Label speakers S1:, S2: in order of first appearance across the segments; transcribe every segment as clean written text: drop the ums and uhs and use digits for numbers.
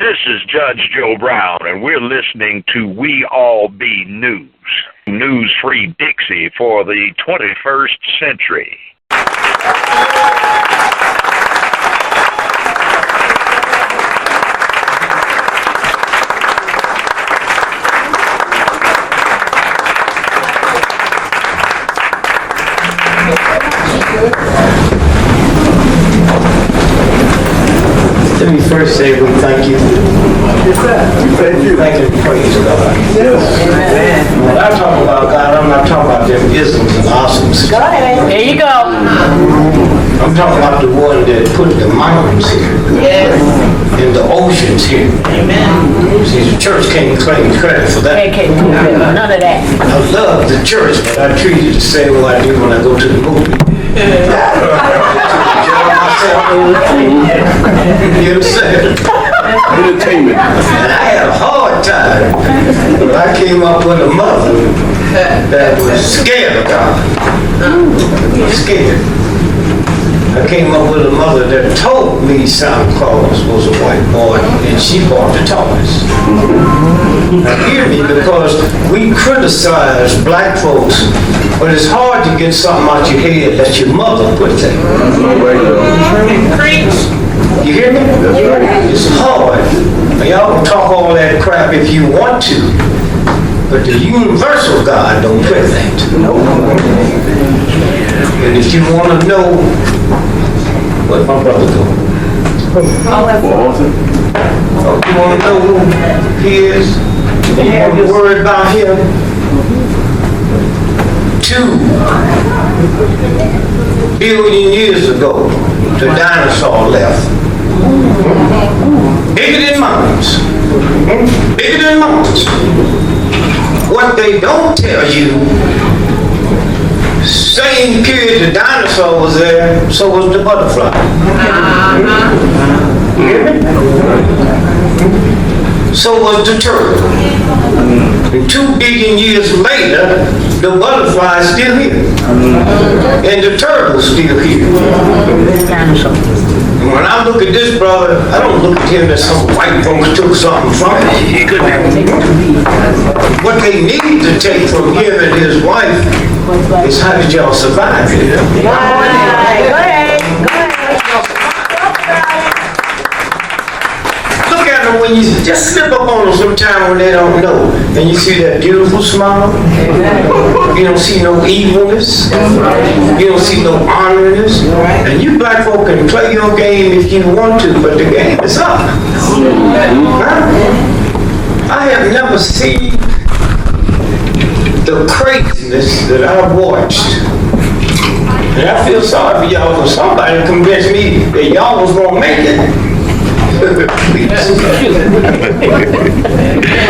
S1: This is Judge Joe Brown, and we're listening to We All Be News. News-free Dixie for the 21st century.
S2: Let me first say we thank you. Thank you. Thank you and praise God. Yes. Amen. When I talk about God, I'm not talking about them isms and awesomes.
S3: Go ahead. There you go.
S2: I'm talking about the one that put the mountains here.
S3: Yes.
S2: And the oceans here.
S3: Amen.
S2: See, the church can't claim credit for that.
S3: They can't do none of that.
S2: I love the church, but I treat it the same way I do when I go to the movie. You understand?
S4: Entertainment.
S2: And I had a hard time when I came up with a mother that was scared of God. Scared. I came up with a mother that told me Santa Claus was a white boy and she bought the toys. Now hear me, because we criticize black folks, but it's hard to get something out your head that your mother put there. You hear me? It's hard. Y'all can talk all that crap if you want to, but the universal God don't put that. And if you want to know what my brother do, you want to know who he is, and you want to worry about him, 2 billion years ago, the dinosaur left. Bigger than mountains. Bigger than mountains. What they don't tell you, same period the dinosaur was there, so was the butterfly. So was the turtle. And 2 billion years later, the butterfly is still here. And the turtle's still here. And when I look at this brother, I don't look at him as some white folks took something from him. What they need to take from him and his wife is, how did y'all survive it?
S3: Go ahead.
S2: Look at them when you just slip up on them sometime when they don't know. And you see that beautiful smile. You don't see no evilness. You don't see no honoriness. And you black folk can play your game if you want to, but the game is up. I have never seen the craziness that I've watched. And I feel sorry for y'all, because somebody convinced me that y'all was going to make it.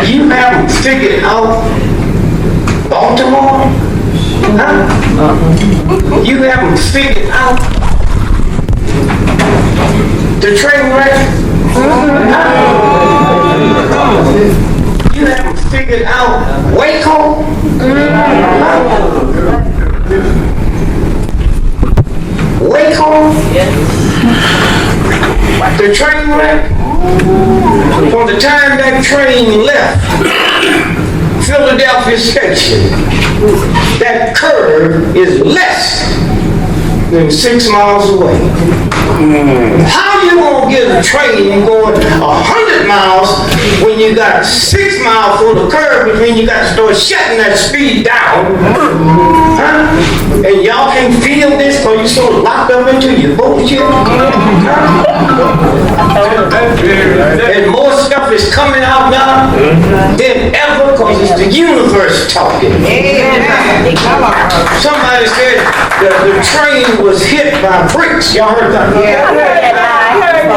S2: You haven't figured out Baltimore? Huh? You haven't figured out the train wreck? You haven't figured out Waco? Waco? The train wreck? From the time that train left Philadelphia Station, that curve is less than 6 miles away. How you gonna get a train going 100 miles when you got 6 miles for the curve between? You got to start shutting that speed down. Huh? And y'all can feel this because you're so locked up into your bullshit. And more stuff is coming out now than ever because it's the universe talking. Somebody said the train was hit by bricks. Y'all heard that?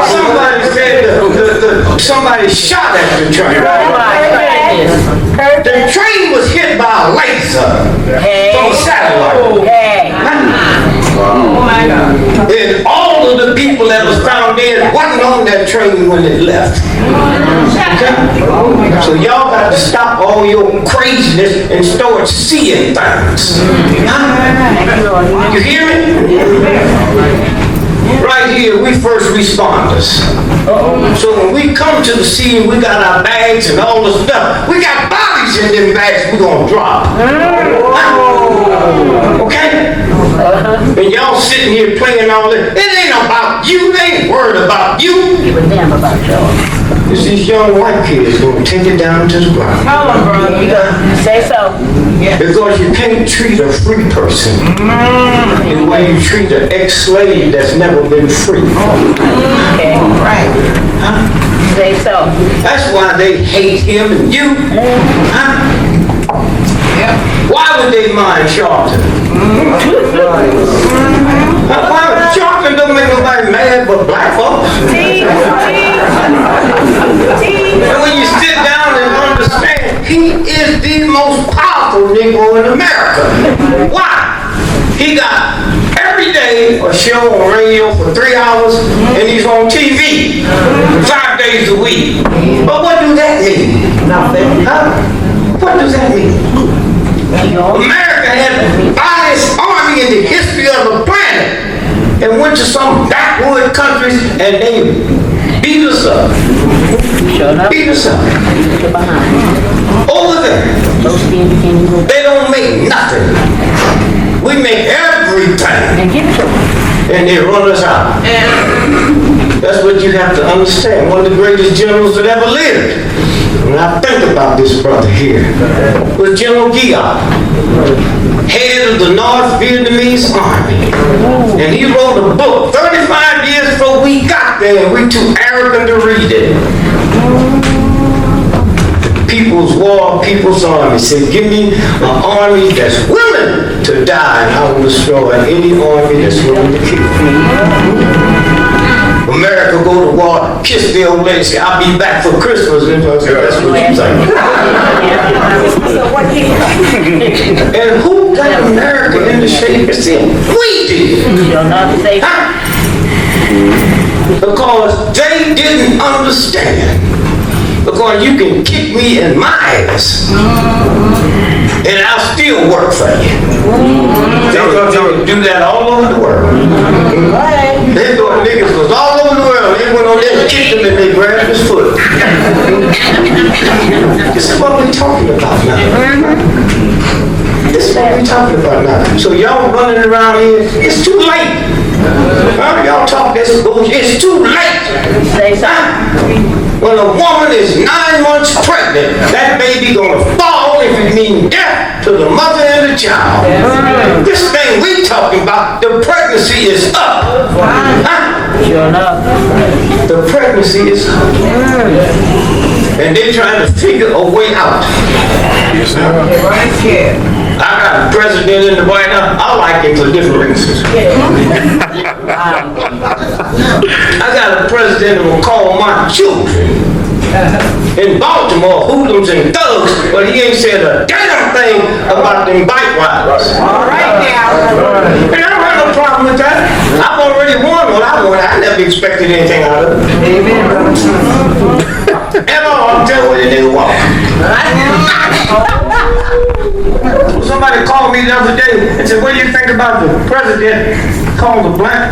S2: Somebody said somebody shot at the train. The train was hit by a laser from a satellite.
S3: Oh my God.
S2: And all of the people that was found dead wasn't on that train when it left. Okay? So y'all got to stop all your craziness and start seeing things. You hear me? Right. right here, we first responders. So when we come to the scene, we got our bags and all the stuff. We got bodies in them bags we gonna drop. Okay? And y'all sitting here playing all this. It ain't about you. They ain't worried about you.
S3: Give a damn about y'all.
S2: It's these young white kids gonna take it down to the ground.
S3: Hold on, bro. You say so.
S2: Because you can't treat a free person the way you treat an ex-slave that's never been free.
S3: Okay. Right.
S2: Huh?
S3: Say so.
S2: That's why they hate him and you. Huh? Why would they mind Charlton? Why Charlton don't make nobody mad but black folks? And when you sit down and understand, he is the most powerful Negro in America. Why? He got every day a show on radio for 3 hours, and he's on TV 5 days a week. But what does that mean? Nothing. Huh? What does that mean? America had the finest army in the history of the planet, and went to some backwood countries and they beat us up. Beat us up. Over there, they don't make nothing. We make everything. And they run us out. That's what you have to understand. One of the greatest generals that ever lived. When I think about this brother here, was General Giap, head of the North Vietnamese Army. And he wrote a book 35 years before we got there, and we too arrogant to read it. People's War, People's Army. Said, give me an army that's willing to die, and I will destroy any army that's willing to kill me. America go to war, kiss the old lady, say, I'll be back for Christmas. And that's what you say. And who got America in the shape it's in? We did. Huh? Because they didn't understand. Because you can kick me in my ass, and I'll still work for you. They do that all over the world. They thought niggas was all over the world. They went on there and kicked him and they grabbed his foot. This is what we're talking about now. This is what we're talking about now. So y'all running around here, it's too late. Y'all talk this bullshit, it's too late. Say something. When a woman is 9 months pregnant, that baby gonna fall if it means death to the mother and the child. This thing we talking about, the pregnancy is up. Sure enough. The pregnancy is up. And they're trying to figure a way out. I got a president in the White House. I like him for different reasons. I got a president who will call my children in Baltimore hoodlums and thugs, but he ain't said a damn thing about them bike riders. All right now. And I don't have no problem with that. I've already won what I wanted. I never expected anything out of it. Amen. A.L.L, I'm telling you what it didn't walk. Somebody called me the other day and said, what do you think about the president calling the black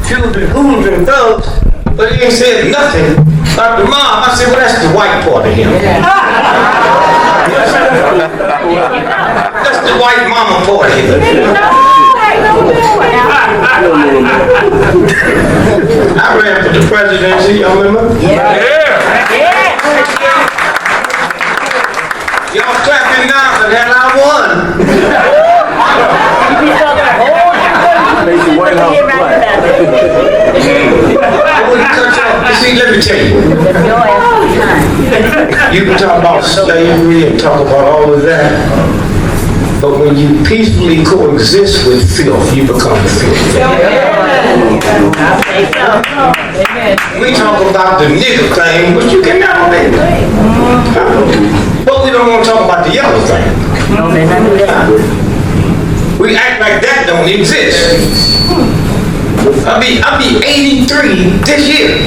S2: children hooligans and thugs, but he ain't said nothing about the mom? I said, well, that's the white part of him. That's the white mama part of him. I ran for the presidency, y'all remember? Yeah. Y'all clapping now, but then I won.
S4: Make the White House black.
S2: See, let me tell you. You can talk about slavery and talk about all of that, but when you peacefully coexist with filth, you become filth. We talk about the nigger thing, but you can never make it. But we don't want to talk about the yellow thing. We act like that don't exist. I'll be 83 this year.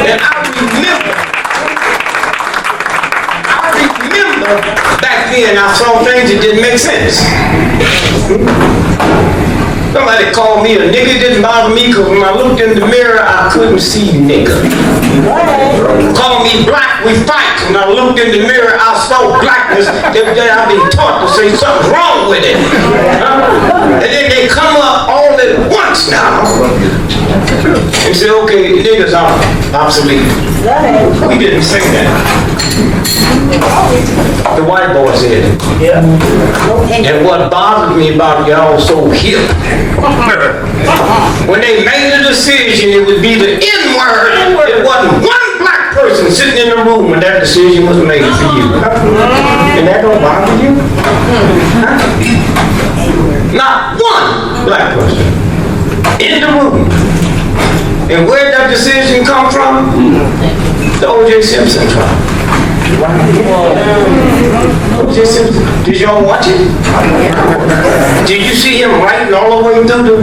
S2: And I remember back then I saw things that didn't make sense. Somebody called me a nigga. It didn't bother me because when I looked in the mirror, I couldn't see nigga. Called me black, we fight. When I looked in the mirror, I saw blackness. Every day I've been taught to say something's wrong with it. And then they come up all at once now and say, okay, niggas are obsolete. We didn't say that. The white boy said it. And what bothered me about y'all so hip, when they made a decision, it would be the N-word. It wasn't one black person sitting in the room when that decision was made for you. And that don't bother you? Not one black person in the room. And where did that decision come from? The O.J. Simpson trial. O.J. Simpson. Did y'all watch it? Did you see him writing all the way through the...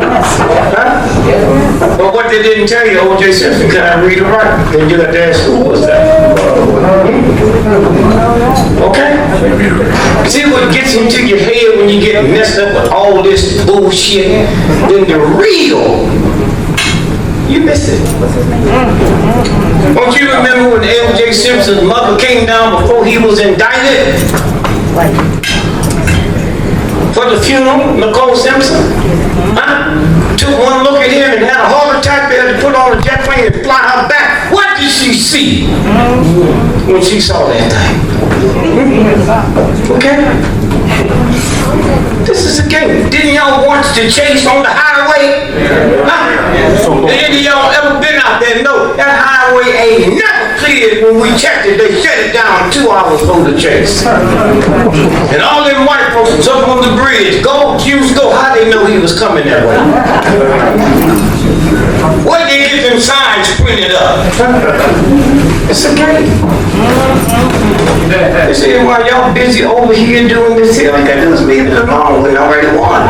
S2: But what they didn't tell you, O.J. Simpson can't read or write. Then you got to ask, who was that? Okay? See what gets into your head when you get messed up with all this bullshit? Then the real... You missed it. Don't you remember when A.L.J. Simpson's mother came down before he was indicted? For the funeral, Nicole Simpson? Took one look at him and had a heart attack. They had to put on a jet plane and fly her back. What did she see when she saw that thing? Okay? This is a game. Didn't y'all want to chase on the highway? Any of y'all ever been out there? No, that highway ain't never cleared. When we checked it, they shut it down 2 hours for the chase. And all them white folks was up on the bridge. Go, Jews, go. How they know he was coming that way? Where they get them signs printed up? It's a game. They say, while y'all busy over here doing this here, like that doesn't mean it alone. We already won.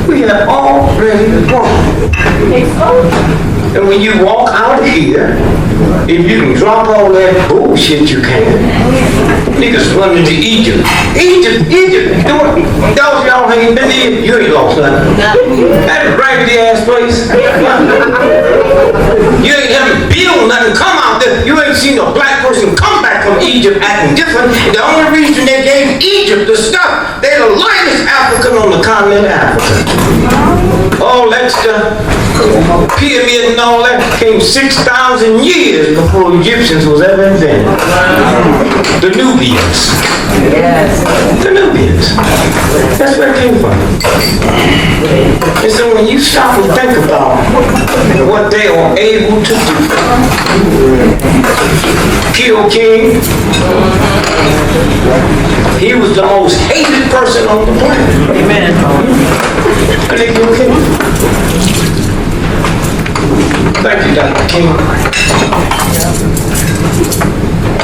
S2: We have already won. And when you walk out of here, if you can drop all that bullshit you can, niggas running to Egypt. Egypt. Those y'all ain't been there, you ain't lost nothing. That raggedy ass place. You ain't haven't built nothing, come out there. You ain't seen a black person come back from Egypt acting different. The only reason they gave Egypt the stuff, they're the lightest African on the continent of Africa. All that stuff, pyramid and all that, came 6,000 years before Egyptians was ever invented. The Nubians. The Nubians. That's where it came from. And so when you stop and think about what they are able to do, kill King, he was the most hated person on the planet. Amen. And they killed King. Thank you, Dr. King.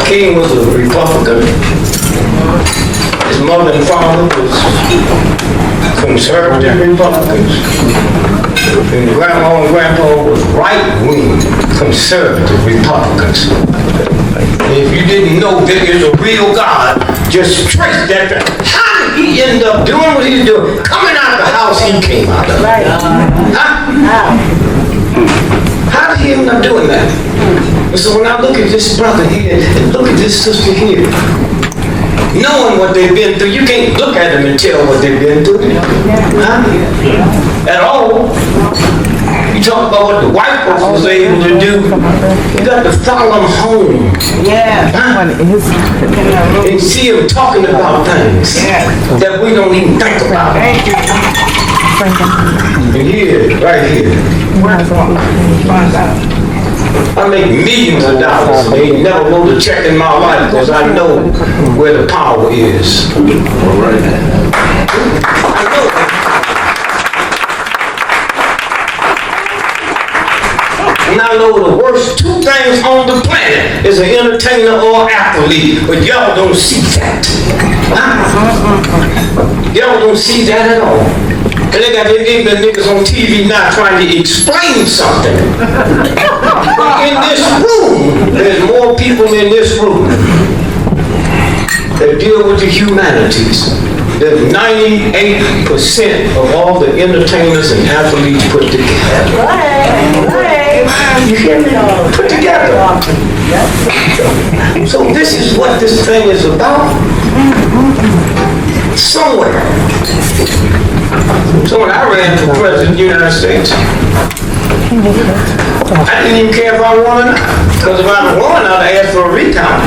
S2: King was a Republican. His mother and father was conservative Republicans. And grandma and grandpa was right-wing conservative Republicans. And if you didn't know there is a real God, just trace that. How did he end up doing what he's doing? Coming out of the house he came out of. How did he end up doing that? And so when I look at this brother here and look at this sister here, knowing what they've been through, you can't look at them and tell what they've been through. At all. You talk about what the white folks was able to do, you got to follow them home. And see them talking about things that we don't even think about. And here, right here, I make millions of dollars. They ain't never wrote a check in my life because I know where the power is. I know that. And I know the worst 2 things on the planet is an entertainer or athlete, but y'all don't see that. Y'all don't see that at all. And they got them ignorant niggas on TV now trying to explain something. But in this room, there's more people in this room that deal with the humanities. that 98% of all the entertainers and athletes put together. Put together. So this is what this thing is about. Somewhere. So when I ran for president of the United States, I didn't even care if I won or not. Because if I won, I'd ask for a recount.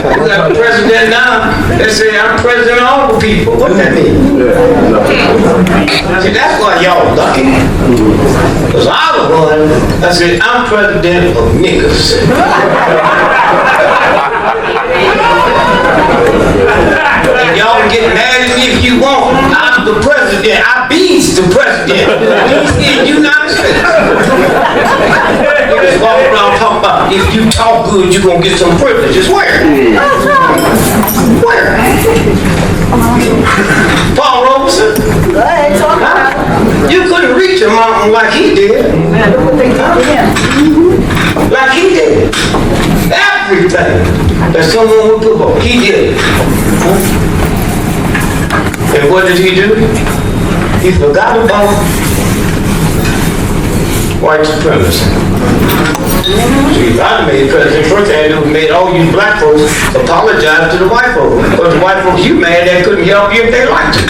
S2: We got a president now that say I'm president of all the people. What does that mean? See, that's why y'all lucky. Because I was one that said I'm president of niggas. And y'all can get mad at me if you want. I'm the president. I beats the president. He's in the United States. Niggas walk around talking about if you talk good, you're going to get some privileges. Where? Where? Paul Robeson? You couldn't reach a mountain like he did. Like he did. Everything that someone would put on, he did. And what did he do? He forgot about white supremacy. See, if I'd made president, first thing I did was made all you black folks apologize to the white folks. Because the white folks you mad at couldn't help you if they liked you.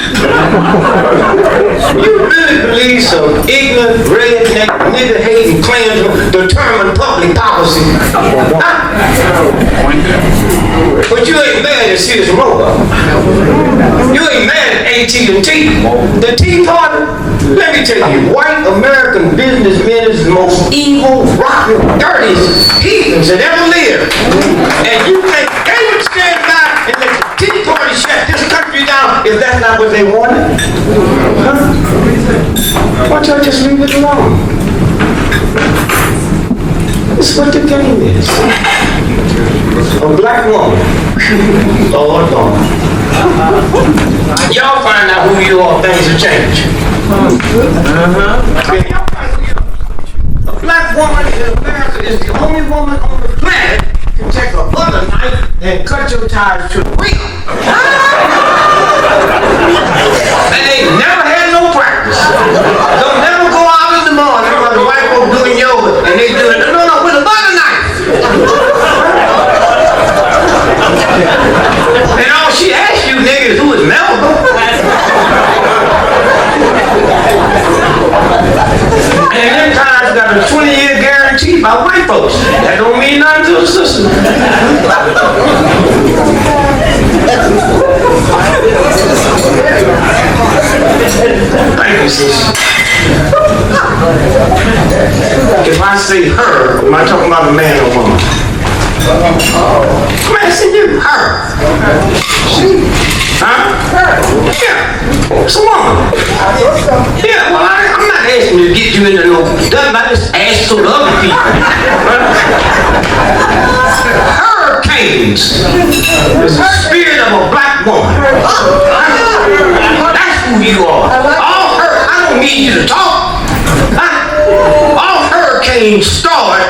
S2: You really believe some ignorant, redneck, nigger-hating Klansman determined public policy? But you ain't mad at Sears Roebuck. You ain't mad at AT&T. The Tea Party, let me tell you, white American businessmen is the most evil, rotten, dirtiest heathens that ever lived. And you think they would stand by and let the Tea Party shut this country down if that's not what they wanted? Huh? Why don't y'all just leave it alone? This is what the game is. A black woman. Lord God. Y'all find out who you are, things will change. A black woman in America is the only woman on the planet who can take a butter knife and cut your tires to the wheel. And they never had no practice. Don't never go out in the morning while the white folk doing yoga and they doing no, with a butter knife. And all she asked you niggas who is Melba. And them times got a 20-year guarantee by white folks. That don't mean nothing to the system. Thank you, sister. If I say her, am I talking about a man or woman? Man, I said you, her. She, huh? Her. Yeah, it's a woman. Yeah, well, I'm not asking you to get you into no stuff. I just ask so the other people. Hurricanes is the spirit of a black woman. That's who you are. All her, I don't need you to talk. All hurricanes start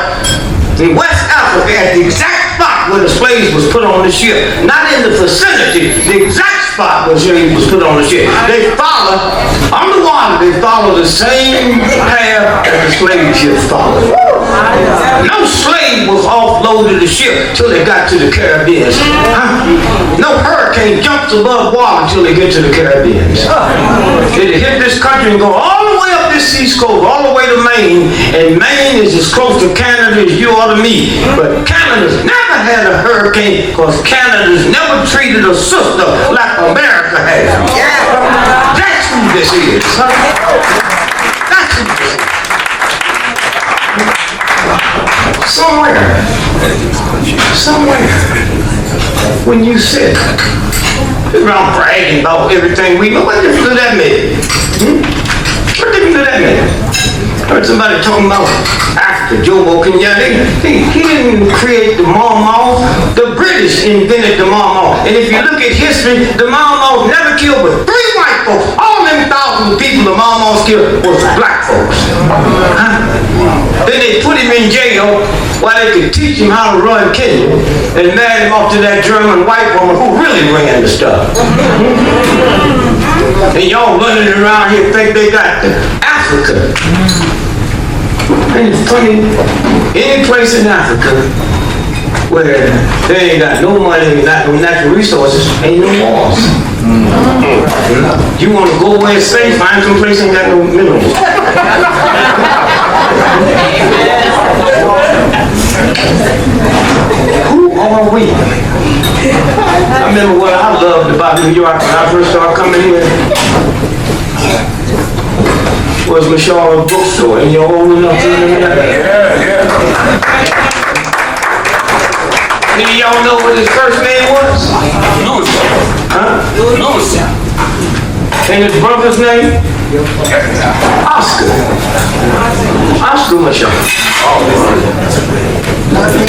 S2: in West Africa at the exact spot where the slaves was put on the ship. Not in the vicinity, the exact spot where slaves was put on the ship. They follow, underwater, they follow the same path that the slave ships followed. No slave was offloaded the ship till they got to the Caribbean. No hurricane jumps above water until they get to the Caribbean. They hit this country and go all the way up this east coast, all the way to Maine, and Maine is as close to Canada as you are to me. But Canada's never had a hurricane because Canada's never treated a sister like America has. That's who this is. That's who this is. Somewhere, when you sit around bragging about everything we know, what difference does that make? What difference does that make? I heard somebody talking about Africa, Jomo Kenyatta. He didn't create the Mau. The British invented the Mau. And if you look at history, the Mau never killed but 3 white folks. All them 7,000 people the mom almost killed was black folks. Then they put him in jail while they could teach him how to run Kenya and married him off to that German white woman who really ran the stuff. And y'all running around here think they got Africa. And it's funny, any place in Africa where they ain't got no money, not no natural resources, ain't no wars. You want to go where it's safe, find some place ain't got no minerals. Who are we? I remember what I loved about New York when I first started coming here was Michelle's bookstore, and you're old enough to remember that. Any of y'all know what his first name was?
S4: Louis.
S2: Huh?
S4: Louis.
S2: And his brother's name? Oscar. Oscar Michelle.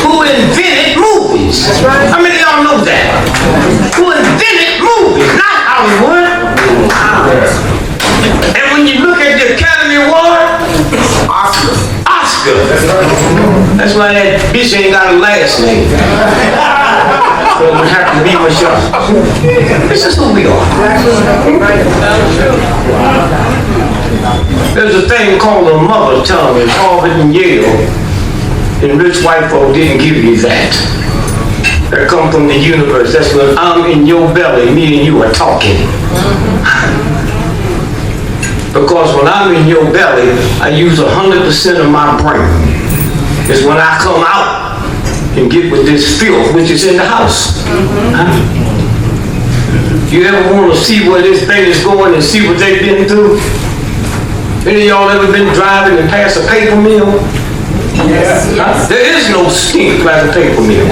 S2: Who invented movies? How many of y'all know that? Who invented movies, not Hollywood. And when you look at the Academy Award, Oscar. That's why that bitch ain't got a last name. So it would have to be Michelle. This is who we are. There's a thing called a mother tongue in Harvard and Yale, and rich white folk didn't give you that. That come from the universe. That's when I'm in your belly, me and you are talking. Because when I'm in your belly, I use 100% of my brain. It's when I come out and get with this filth which is in the house. You ever want to see where this thing is going and see what they've been through? Any of y'all ever been driving and pass a paper mill? Yes. There is no stink like a paper mill.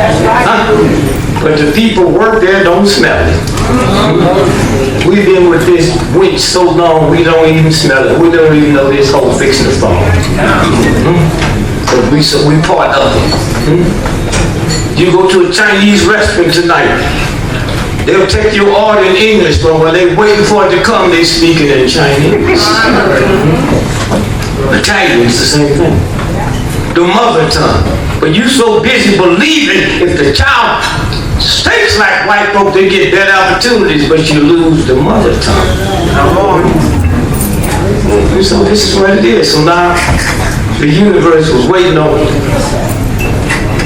S2: But the people work there don't smell it. We've been with this winch so long we don't even smell it. We don't even know this whole fixing the fall. So we part of it. You go to a Chinese restaurant tonight, they'll take your order in English, but when they waiting for it to come, they speak it in Chinese. Italian's the same thing. The mother tongue. But you so busy believing if the child stinks like white folk, they get better opportunities, but you lose the mother tongue. So this is what it is. So now the universe was waiting on it.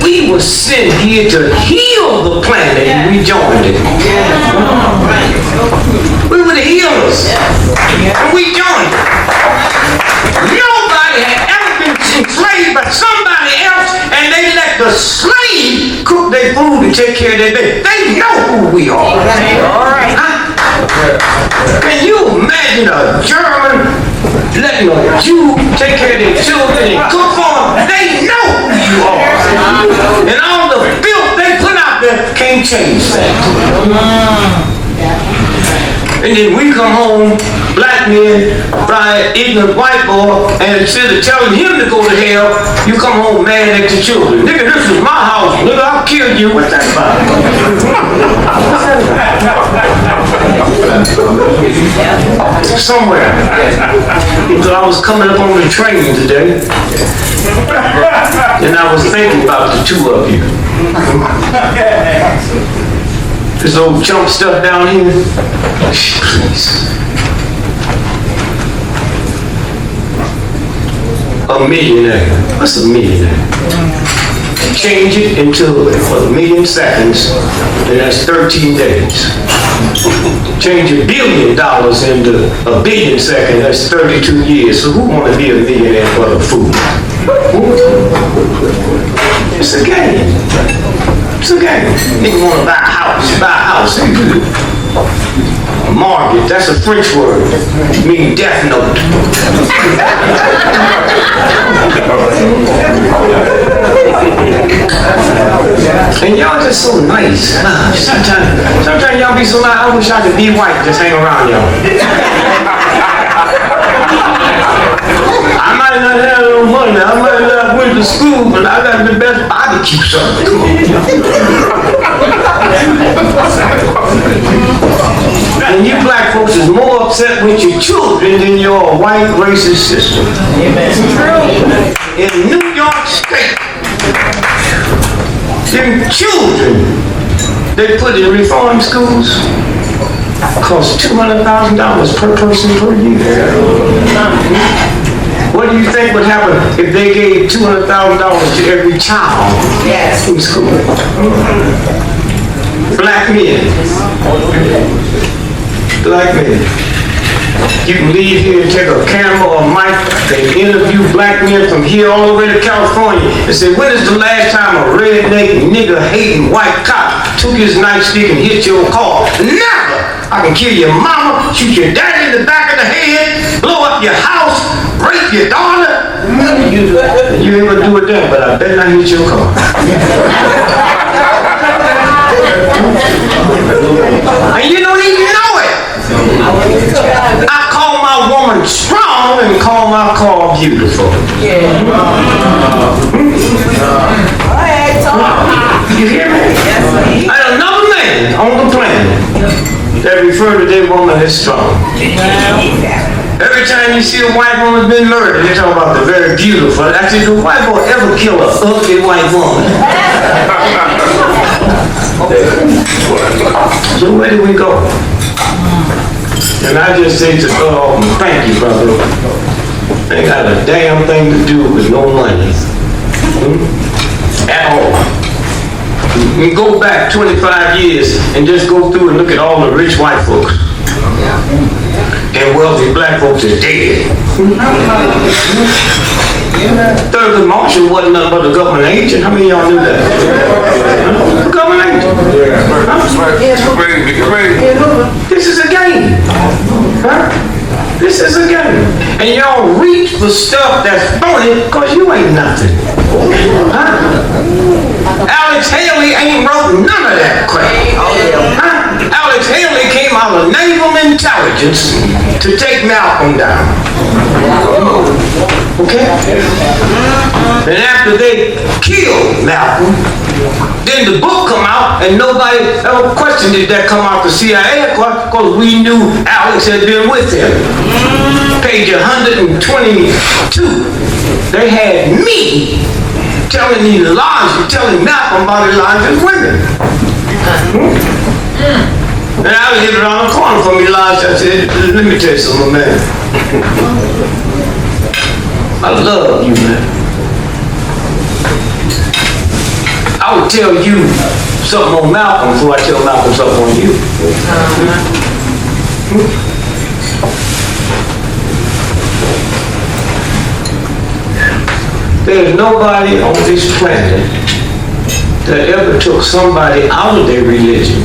S2: We were sent here to heal the planet, and we joined it. We were the healers, and we joined it. Nobody had ever been enslaved by somebody else, and they let the slave cook their food and take care of their baby. They know who we are. All right. Can you imagine a German letting a Jew take care of their children and cook for them? They know who you are. And all the filth they put out there can't change that. And then we come home, black men, by ignorant white boy, and instead of telling him to go to hell, you come home mad at your children. Nigga, this is my house. Nigga, I'll kill you. What's that about? Somewhere. So I was coming up on the train today, and I was thinking about the two of you. This old chump stuff down here. Please. A millionaire. What's a millionaire? Change it into a million seconds, and that's 13 days. Change $1 billion into a billion seconds, that's 32 years. So who want to be a millionaire for the food? It's a game. It's a game. Nigga want to buy a house. Buy a house. A mortgage, that's a French word. Meaning death note. And y'all just so nice. Sometimes y'all be so nice, I wish I could be white, just hang around y'all. I might not have no money, I might not have went to school, but I got the best barbecue sauce. Come on. And you black folks is more upset with your children than your white racist system. In New York State, them children they put in reform schools cost $200,000 per person per year. What do you think would happen if they gave $200,000 to every child in school? Black men. Black men. You can leave here and take a camera or a mic and interview black men from here all the way to California and say, when is the last time a redneck, nigger-hating white cop took his nightstick and hit your car? Never! I can kill your mama, shoot your daddy in the back of the head, blow up your house, rape your daughter. You ain't gonna do it then, but I better not hit your car. And you don't even know it. I call my woman strong and call my car beautiful. You hear me? I had another man on the planet that refer to that woman as strong. Every time you see a white woman been murdered, they talk about the very beautiful. I said, did a white boy ever kill a ugly white woman? So where do we go? And I just say to thank you, brother. Ain't got a damn thing to do with no money. At all. You go back 25 years and just go through and look at all the rich white folks. And wealthy black folks are dead. Thurgood Marshall wasn't nothing but a government agent. How many of y'all knew that? A government agent. This is a game. This is a game. And y'all reach for stuff that's phony because you ain't nothing. Alex Haley ain't wrote none of that crap. Alex Haley came out of naval intelligence to take Malcolm down. Okay? And after they killed Malcolm, then the book come out and nobody ever questioned did that come out the CIA because we knew Alex had been with him. Page 122. They had me telling these lies, telling Malcolm about Elijah's women. And I was living around the corner from Elijah. I said, let me tell you something, man. I love you, man. I would tell you something on Malcolm before I tell Malcolm something on you. There's nobody on this planet that ever took somebody out of their religion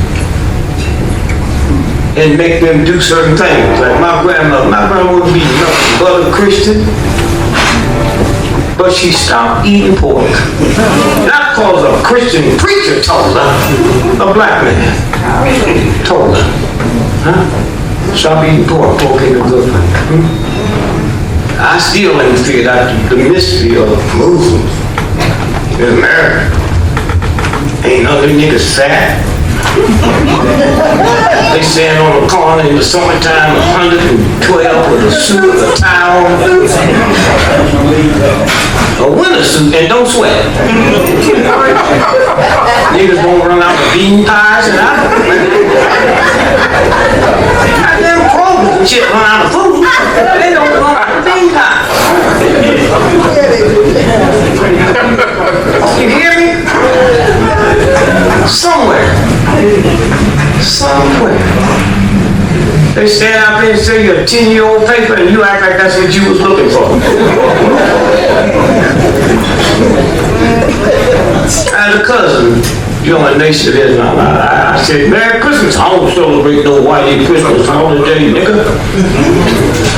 S2: and make them do certain things. Like my grandma would be nothing but a Christian, but she stopped eating pork. Not because a Christian preacher told her, a black man told her, stop eating pork, pork ain't a good thing. I still ain't figured out the mystery of Muslims in America. Ain't none of them niggas fat. They stand on the corner in the summertime, 112 with a suit, a towel, a winter suit, and don't sweat. Niggas won't run out of bean pies and goddamn Kroger's and shit run out of food. They don't run out of bean pies. You hear me? Somewhere. They stand out there and say you're a 10-year-old paper and you act like that's what you was looking for. I had a cousin, joined Nation of Islam. I said, Merry Christmas. I don't celebrate no whitey Christmas holiday, nigga.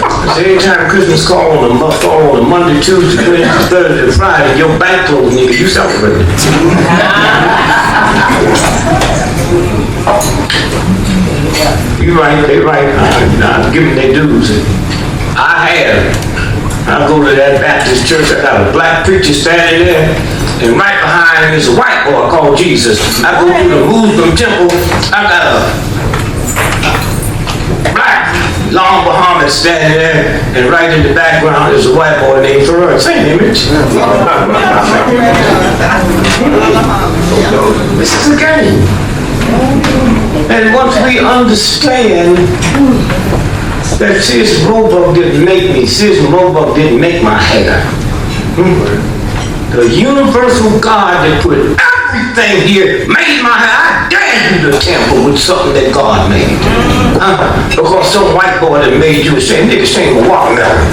S2: I said, every time Christmas fall on a Monday, Tuesday, Wednesday, Thursday, Friday, your bank closed, nigga, you celebrate it. You right, they right. I'm giving their dues. I go to that Baptist church, I got a black preacher standing there, and right behind him is a white boy called Jesus. I go to the Muslim temple, I got a black Long Muhammad standing there, and right in the background is a white boy named Farrell. Same image. This is a game. And once we understand that Sis Roebuck didn't make me, Sis Roebuck didn't make my hair. The universal God that put everything here made my hair. I dare you to tamper with something that God made. Because some white boy that made you say, nigga, sing a watermelon.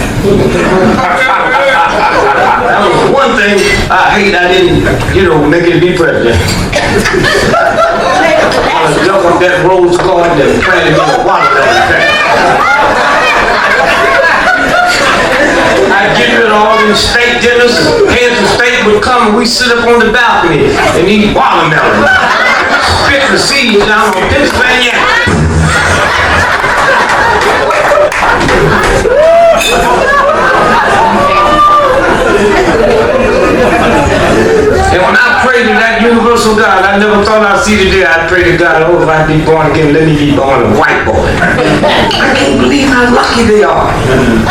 S2: That was the one thing I hate. I didn't, make it be president. I was young on that rose garden that planted me a watermelon. I'd get rid of all these steak dinners, heads of steak would come and we sit up on the balcony and eat watermelon. Spit the seeds down on this thing, And when I prayed to that universal God, I never thought I'd see the day I prayed to God, oh, if I be born again, let me be born a white boy. I can't believe how lucky they are.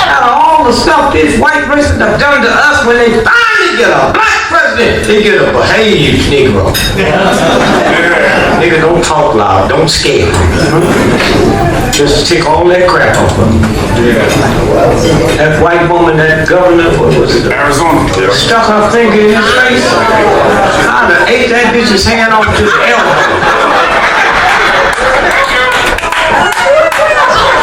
S2: Out of all the stuff these white presidents have done to us, when they finally get a black president, they get a behaved Negro. Nigga, don't talk loud, don't scare. Just take all that crap off of them. That white woman, that governor, what was it? Arizona. Stuck her finger in his face. I'd have ate that bitch's hand off to the elbow.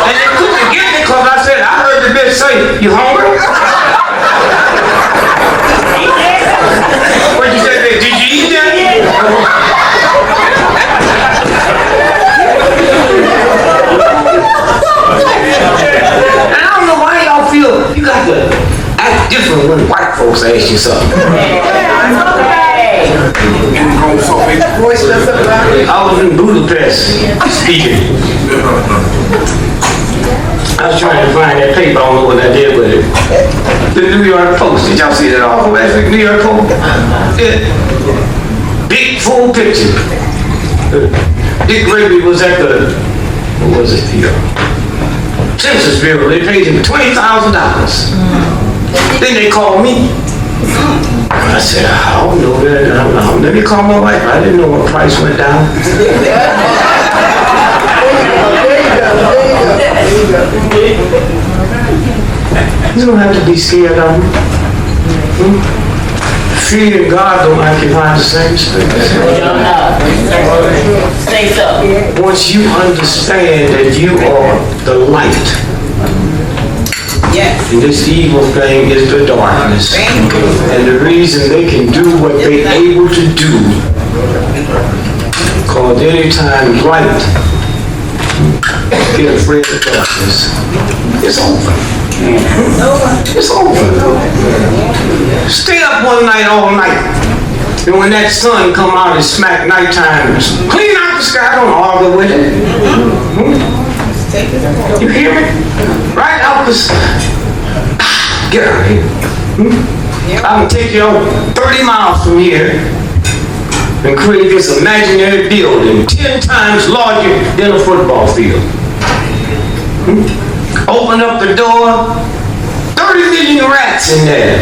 S2: And they couldn't get me because I said, I heard the bitch say, you hungry? What you say, did you eat that? And I don't know why y'all feel you got to act different when white folks ask you something. I was in Budapest speaking. I was trying to find that paper, I don't know what I did with it. The New York Post. Did y'all see that awful last week, New York Post? Yeah. Big full picture. Dick Gregory was at the, what was it, the Census Bureau. They paid him $20,000. Then they called me. I said, I don't know that. I don't know. Let me call my wife. I didn't know what price went down. You don't have to be scared of them. Fear and God don't occupy the same space.
S3: Stay so.
S2: Once you understand that you are the light,
S5: yes,
S2: and this evil thing is the darkness, and the reason they can do what they're able to do, because anytime light get afraid of darkness, it's over. It's over. Stay up one night all night. And when that sun come out and smack nighttime, clean out the sky, don't argue with it. You hear me? Right out the sky. Get out of here. I'm gonna take you 30 miles from here and create this imaginary building 10 times larger than a football field. Open up the door, 30 million rats in there,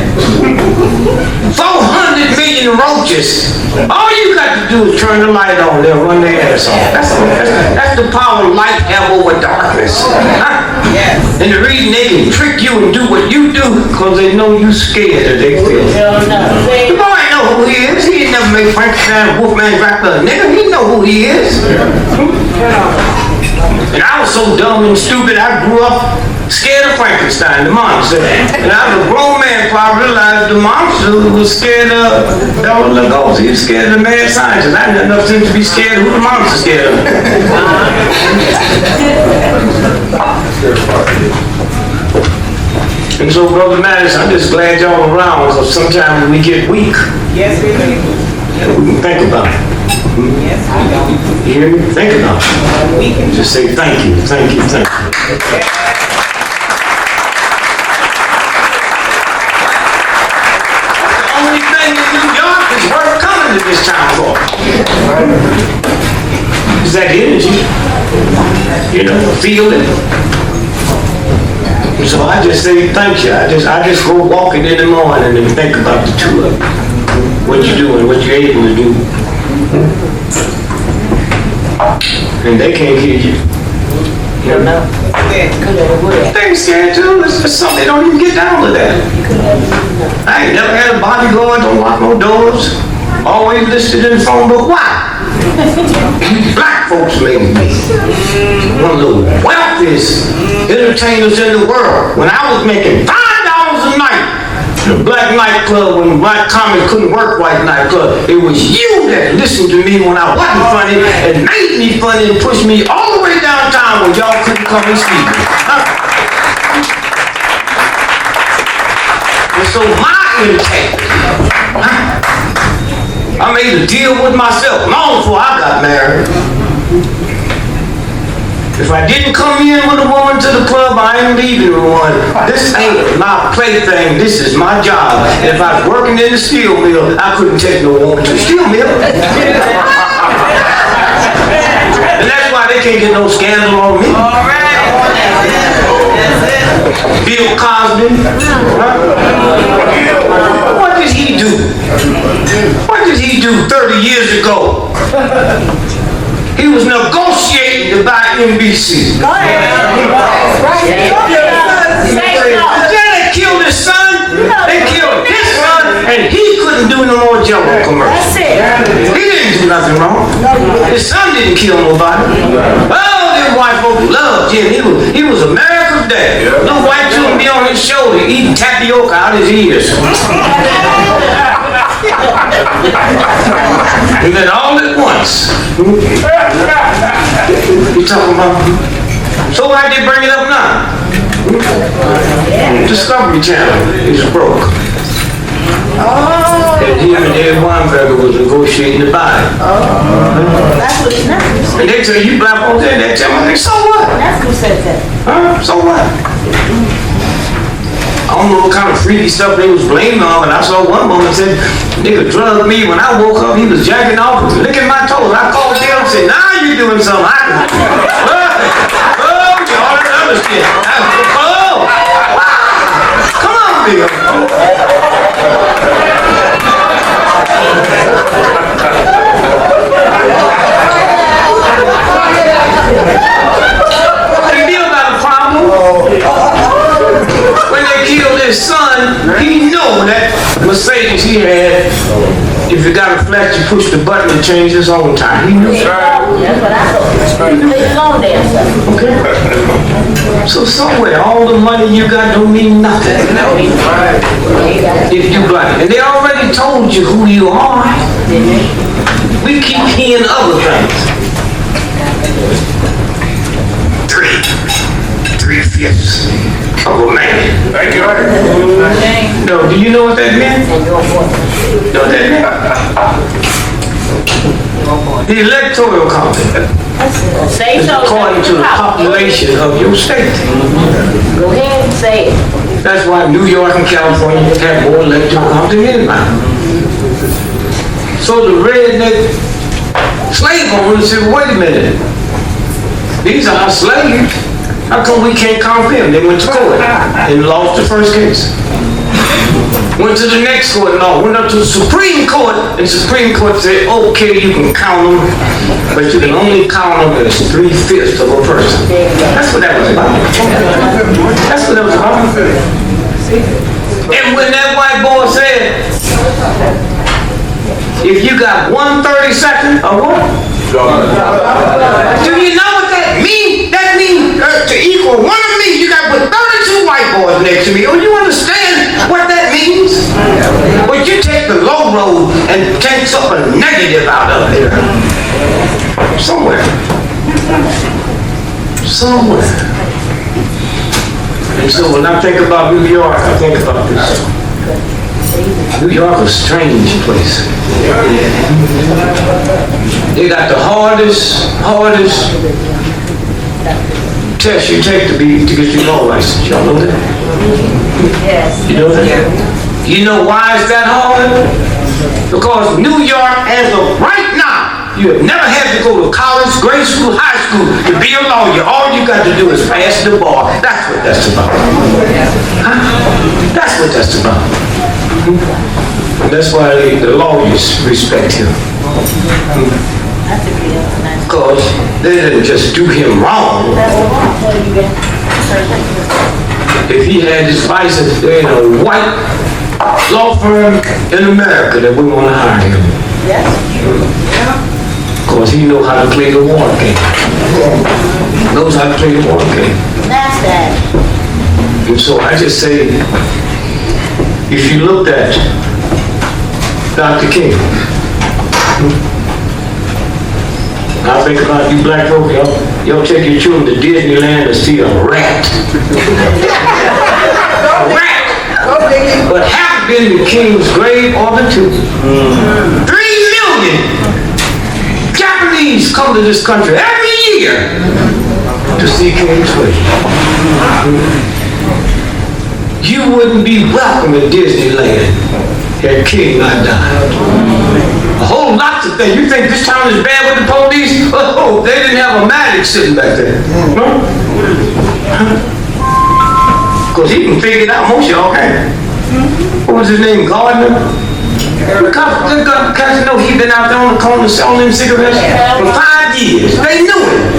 S2: 400 million roaches. All you got to do is turn the light on, they'll run their ass off. That's the power light have over darkness.
S5: yes.
S2: And the reason they can trick you and do what you do, because they know you scared that they feel. The boy know who he is. He ain't never made Frankenstein, Wolfman, Dracula, nigga. He know who he is. And I was so dumb and stupid, I grew up scared of Frankenstein, the monster. And I was a grown man before I realized the monster was scared of Bela Lugosi. He was scared of the mad scientist. I had enough sense to be scared of who the monster's scared of. And so, Brother Madison, I'm just glad y'all around, because sometimes we get weak.
S5: Yes, we do.
S2: We can think about it.
S5: Yes, we do.
S2: You hear me? Think about it.
S5: We can
S2: Just say thank you, thank you, thank you. The only thing in New York is worth coming to this town for. Is that energy? Feel it. so I just say thank you. I just go walking in the morning and think about the two of you. What you doing, what you're able to do. And they can't hear you. You know? They ain't scared too. It's just something they don't even get down to that. I ain't never had a bodyguard, don't lock no doors. Always listed in the phone book. Why? Black folks made me one of the wealthiest entertainers in the world. When I was making $5 a night in a black nightclub, when black comics couldn't work white nightclub, it was you that listened to me when I wasn't funny and made me funny and pushed me all the way downtown when y'all couldn't come and see me. And so my entertainment, I made a deal with myself long before I got married. If I didn't come in with a woman to the club, I ain't leaving with one. This ain't my plaything, this is my job. And if I was working in the steel mill, I couldn't take no woman to the steel mill. And that's why they can't get no scandal on me. Bill Cosby. What did he do? What did he do 30 years ago? He was negotiating to buy NBC.
S3: Go ahead.
S2: Then they killed his son. They killed his son, and he couldn't do no more Jumbo commercials.
S3: That's it.
S2: He didn't do nothing wrong. His son didn't kill nobody. Oh, them white folks loved him. He was America's dad. Little white dude would be on his shoulder eating tapioca out his ears. And then all at once. You talking about? So why'd they bring it up now? Discovery Channel is broke.
S3: Oh.
S2: And him and Ed Weinberger was negotiating to buy it.
S3: That's what Snuffles said.
S2: And they tell you black folks in there, tell me, so what?
S3: That's who said that.
S2: Huh? So what? I don't know what kind of freaky stuff they was blaming on, but I saw one woman said, nigga drugged me. When I woke up, he was jacking off, licking my toes. I called him and said, now you doing something I can do. Oh, y'all don't understand. Oh, come on, Bill. And Bill got a problem. When they killed his son, he knew that Mercedes he had, if you got a flat, you push the button and change his own time. He knew.
S3: That's what I thought. His own damn son.
S2: Okay. So somewhere, all the money you got don't mean nothing. If you black. And they already told you who you are. We keep hearing other things. 3/5 of a man.
S4: Thank you.
S2: No, do you know what that meant? You know what that meant? The electoral college.
S3: Say so.
S2: According to the population of your state.
S3: Go ahead and say it.
S2: That's why New York and California have more electoral college than anybody. So the redneck slave owners said, wait a minute. These are our slaves. How come we can't count them? They went to court and lost the first case. Went to the next court and went up to the Supreme Court, and the Supreme Court said, okay, you can count them, but you can only count them as 3/5 of a person. That's what that was about. That's what that was about. And when that white boy said, if you got 1/32 of what? Do you know what that means? That means to equal one of me, you got to put 32 white boys next to me. Oh, you understand what that means? But you take the low road and take something negative out of it. Somewhere. And so when I think about New York, I think about this. New York is a strange place. They got the hardest test you take to get your law license. Y'all know that?
S3: Yes.
S2: You know that? You know why it's that hard? Because New York, as of right now, you have never had to go to college, grade school, high school to be a lawyer. All you got to do is pass the bar. That's what that's about. Huh? That's what that's about. And that's why the lawyers respect him. Because they didn't just do him wrong. If he had his license, there ain't a white law firm in America that would want to hire him. Because he knows how to play the war game. Knows how to play the war game.
S3: That's that.
S2: And so I just say, if you looked at Dr. King, I think about you black folk, y'all take your children to Disneyland and see a rat. A rat! But half been in the King's grave or the tomb. 3 million Japanese come to this country every year to see King's grave. You wouldn't be welcome at Disneyland had King not died. A whole lot of things. You think this town is bad with the police? Oh, they didn't have a medic sitting back there. Because he can figure it out. Most of y'all can. What was his name? Gardner? Because you know he'd been out there on the corner selling them cigarettes for 5 years. They knew it.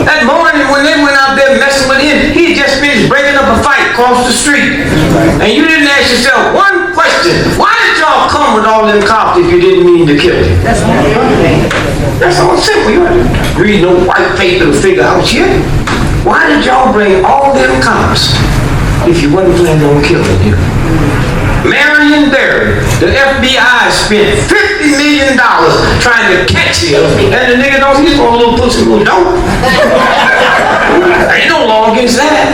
S2: That morning when they went out there messing with him, he had just finished breaking up a fight across the street. And you didn't ask yourself one question. Why did y'all come with all them cops if you didn't mean to kill him? That's all simple. You don't read no white paper to figure out shit. Why did y'all bring all them cops if you wasn't planning on killing him? Marion Barry, the FBI spent $50 million trying to catch him, and the nigga knows he's going a little pussy little dope. Ain't no law against that.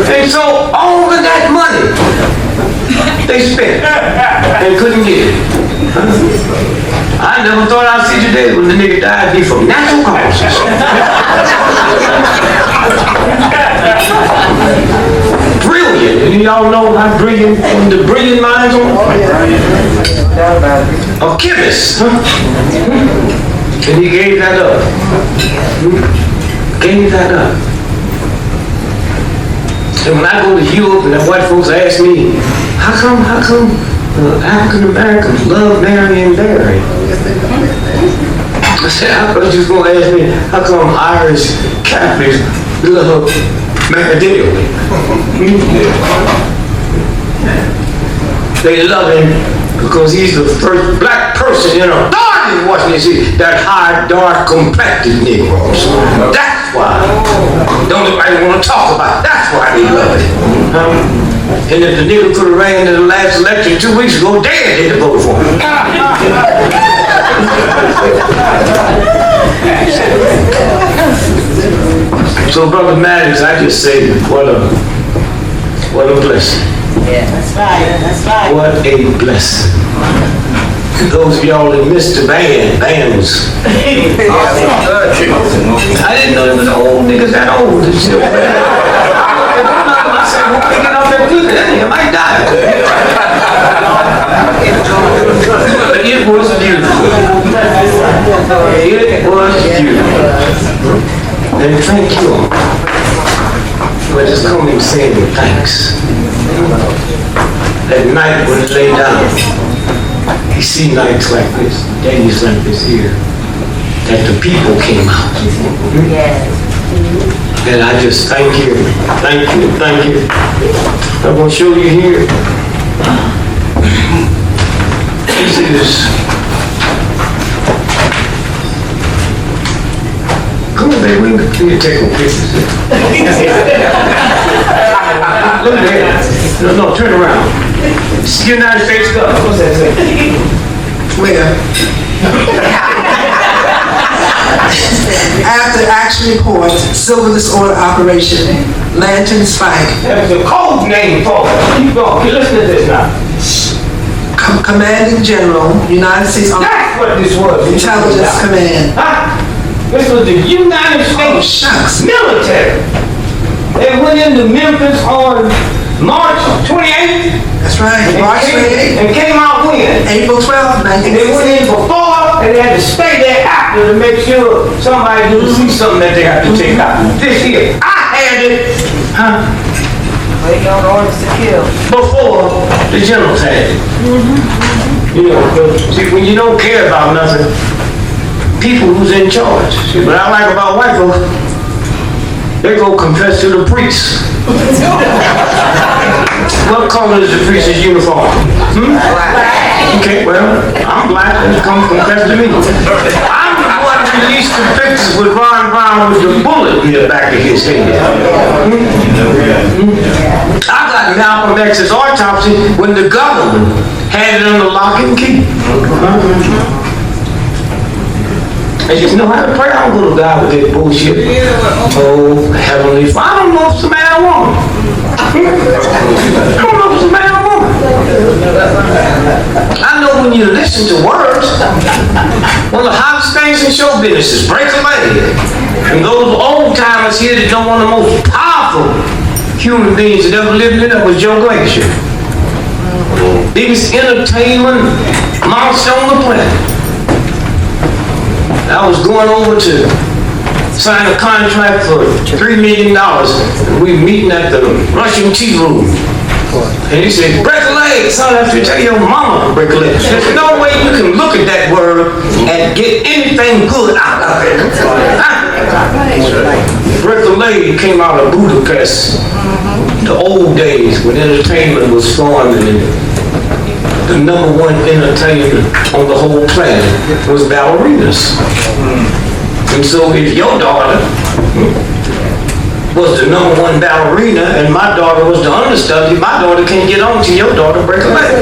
S2: And so all of that money they spent and couldn't get it. I never thought I'd see today when the nigga died be from natural causes. Brilliant, and y'all know how brilliant, the brilliant minds are? A chemist, and he gave that up. Gave that up. And when I go to Europe and the white folks ask me, how come African Americans love Marion Barry? I said, I thought you was going to ask me, how come Irish Catholics love Machiavelli? They love him because he's the first black person in authority in Washington D.C. that hired dark complected Negroes. That's why. Don't nobody want to talk about it. That's why they love it. And if the nigga could have ran in the last election 2 weeks ago, they'd have voted for him. So, Brother Maddox, I just say, what a blessing.
S3: Yeah, that's right. That's right.
S2: What a blessing. Those of y'all that missed the band was... I didn't know it was old niggas that old. I said, well, I get off that good, that nigga might die. But it was beautiful. It was beautiful. And thank you all for just coming saying thanks. At night when it lay down, you see nights like this, days like this here, that the people came out. And I just thank you, thank you, thank you. I'm going to show you here. This is, come on baby, we can take some pictures. Look at that. No, turn around. It's the United States government. What's that say?
S6: Where? After action report, civil disorder operation, Lantern Spike.
S2: That's a code name for it. Keep going. You listen to this now.
S6: Commanding General, United States Army.
S2: That's what this was.
S6: Intelligence Command.
S2: This was the United States military. They went into Memphis on March 28th.
S6: That's right, March 28th.
S2: And came out when?
S6: April 12th,
S2: And they went in
S6: 1966.
S2: before and they had to stay there after to make sure somebody didn't see something that they had to take out. This here, I had it,
S5: Waiting on orders to kill.
S2: before the generals had it. You know, see, when you don't care about nothing, people who's in charge. See, what I like about white folks, they go confess to the priest. What color is the priest's uniform? Okay, well, I'm black, and come confess to me. I'm the one who released the pictures with Ron Brown with the bullet in the back of his head. I got Malcolm X's autopsy when the government had it under lock and key. And you know how to pray? I don't go to God with that bullshit. Oh, Heavenly Father. I don't know if it's a man or woman. I don't know if it's a man or woman. I know when you listen to words, one of the hottest things in show business is break a leg. And those old timers here that know one of the most powerful human beings that ever lived in it was Joe Glacier. Biggest entertainment monster on the planet. I was going over to sign a contract for $3 million. We were meeting at the Russian tea room. And he said, break a leg, son, I have to tell your mama to break a leg. There's no way you can look at that word and get anything good out of it. Break a leg came out of Budapest. The old days when entertainment was forming and the number one entertainment on the whole planet was ballerinas. And so if your daughter was the number one ballerina and my daughter was the understudy, my daughter can't get on till your daughter break a leg.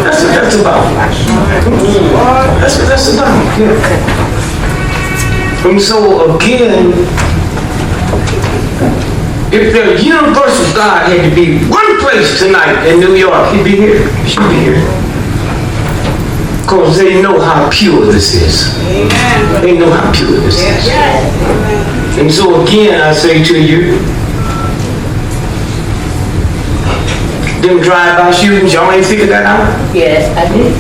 S2: That's what that's about. That's what that's about. Yeah. And so again, if the universal God had to be one place tonight in New York, he'd be here. He should be here. Because they know how pure this is. Amen. They know how pure this is. And so again, I say to you, them drive-by shootings, y'all ain't figured that out?
S3: Yes, I did.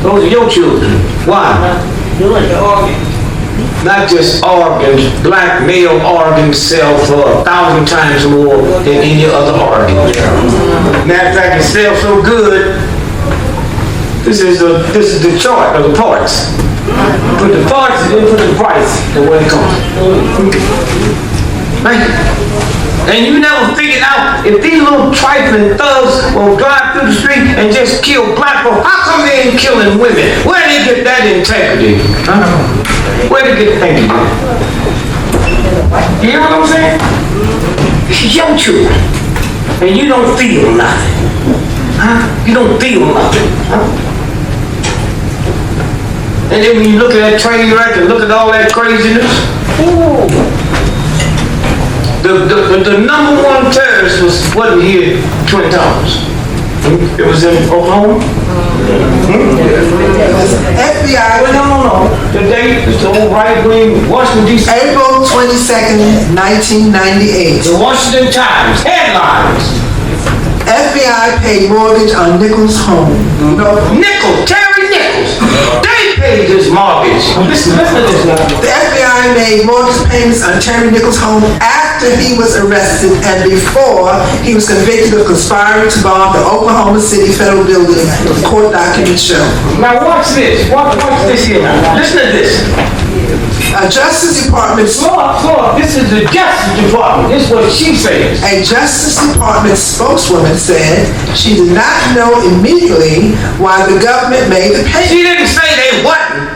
S2: Those are your children. Why?
S3: Doing the organ.
S2: Not just organs, black male organs sell for 1,000 times more than any other organ. Matter of fact, it sells so good. This is the chart of the parts. Put the parts and then put the price the way it comes. Right? And you never figured out if these little trifling thugs will drive through the street and just kill black folks. How come they ain't killing women? Where they get that integrity? Where they get that integrity? You hear what I'm saying? It's your children. And you don't feel nothing. You don't feel nothing. And then when you look at that train wreck and look at all that craziness, the number one terrorist wasn't here Twin Towers. It was in Oklahoma.
S6: FBI.
S2: Well, no. The date is the old right-wing Washington, D.C.
S6: April 22nd, 1998.
S2: The Washington Times headlines.
S6: FBI paid mortgage on Nichols' home.
S2: Terry Nichols. They paid his mortgage. Listen to this now.
S6: The FBI made mortgage payments on Terry Nichols' home after he was arrested and before he was convicted of conspiring to bomb the Oklahoma City Federal Building, court documents show.
S2: Now watch this. Watch this here now. Listen to this.
S6: A Justice Department...
S2: Slow up. This is the Justice Department. This is what she says.
S6: A Justice Department spokeswoman said she did not know immediately why the government made the payment.
S2: She didn't say they wasn't.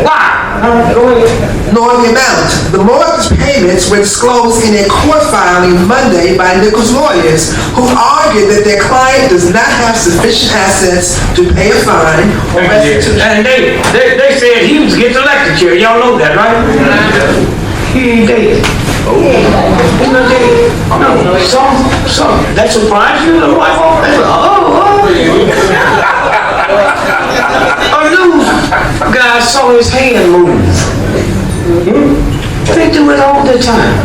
S2: Why?
S6: Nor the amount. The mortgage payments were disclosed in a court filing Monday by Nichols' lawyers, who argued that their client does not have sufficient assets to pay a fine or restitution.
S2: And they said he was getting elected here. Y'all know that, right? He ain't dead. He's not dead. No, some. That surprised you, little white boy? A news guy saw his hand move. They do it all the time.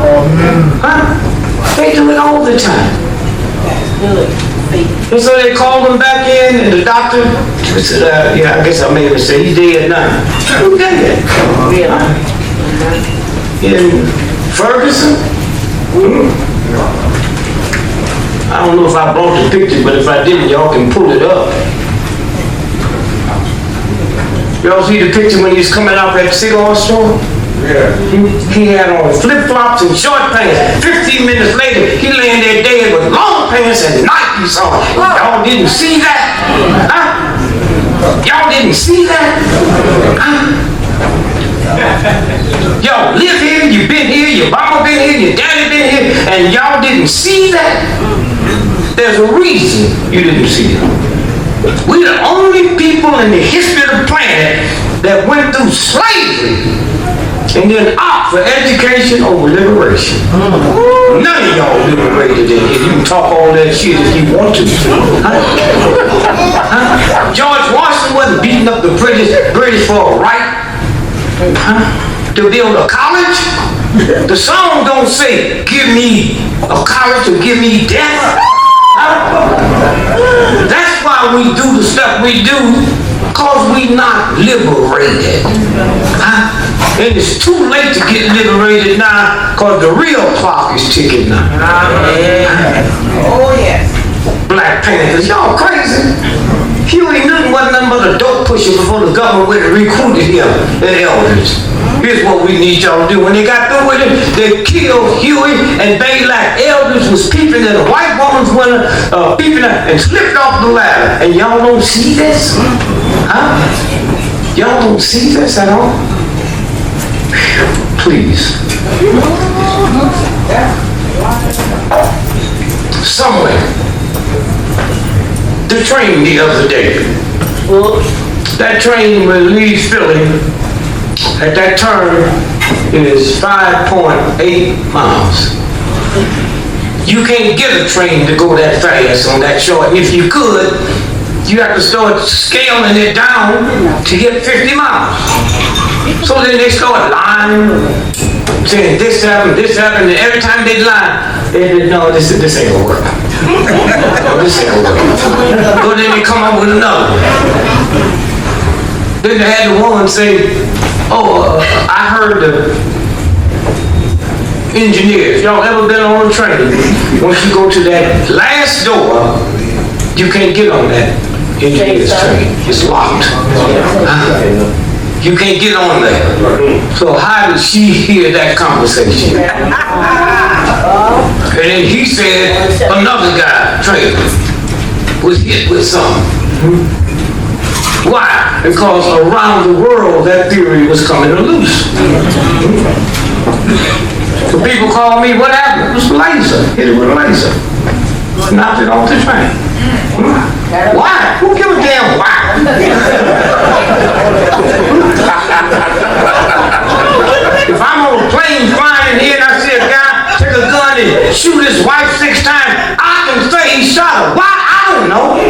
S2: They do it all the time. And so they called him back in, and the doctor said, yeah, I guess I made a mistake. He's dead now. Who dead? In Ferguson? I don't know if I brought the picture, but if I didn't, y'all can pull it up. Y'all see the picture when he was coming out at the cigar store? Yeah. He had on flip-flops and short pants. 15 minutes later, he laying there dead with long pants and Nikes on. Y'all didn't see that? Huh? Y'all didn't see that? Huh? Y'all live here, you been here, your mama been here, your daddy been here, and y'all didn't see that? There's a reason you didn't see it. We're the only people in the history of the planet that went through slavery and then opt for education over liberation. None of y'all liberated in here. You can talk all that shit if you want to. George Washington wasn't beating up the British for a right to build a college. The song don't say, give me a college or give me death. That's why we do the stuff we do, because we not liberated. And it's too late to get liberated now, because the real clock is ticking now.
S5: Oh, yes.
S2: Black Panthers, y'all crazy. Huey Newton wasn't nothing but a dope pusher before the government went and recruited him and elders. Here's what we need y'all to do. When they got through with him, they killed Huey and Baylock. Elders was peeping at a white woman's window, peeping at and slipped off the ladder. And y'all don't see this? Huh? Y'all don't see this at all? Please. Somewhere. The train the other day. That train will leave Philly at that turn is 5.8 miles. You can't get a train to go that fast on that short. If you could, you have to start scaling it down to get 50 miles. So then they start lying, saying this happened, and every time they lie, they said, no, this ain't gonna work. No, this ain't gonna work. So then they come up with another. Then they had the woman say, I heard the engineers, y'all ever been on a train? Once you go to that last door, you can't get on that engineer's train. It's locked. You can't get on there. So how did she hear that conversation? And then he said another guy, trailer, was hit with something. Why? Because around the world that theory was coming loose. So people call me, what happened? It was a laser. Hit it with a laser. Knocked it off the train. Why? Who gives a damn why? If I'm on a plane flying in here and I see a guy take a gun and shoot his wife 6 times, I can say he shot her. Why? I don't know.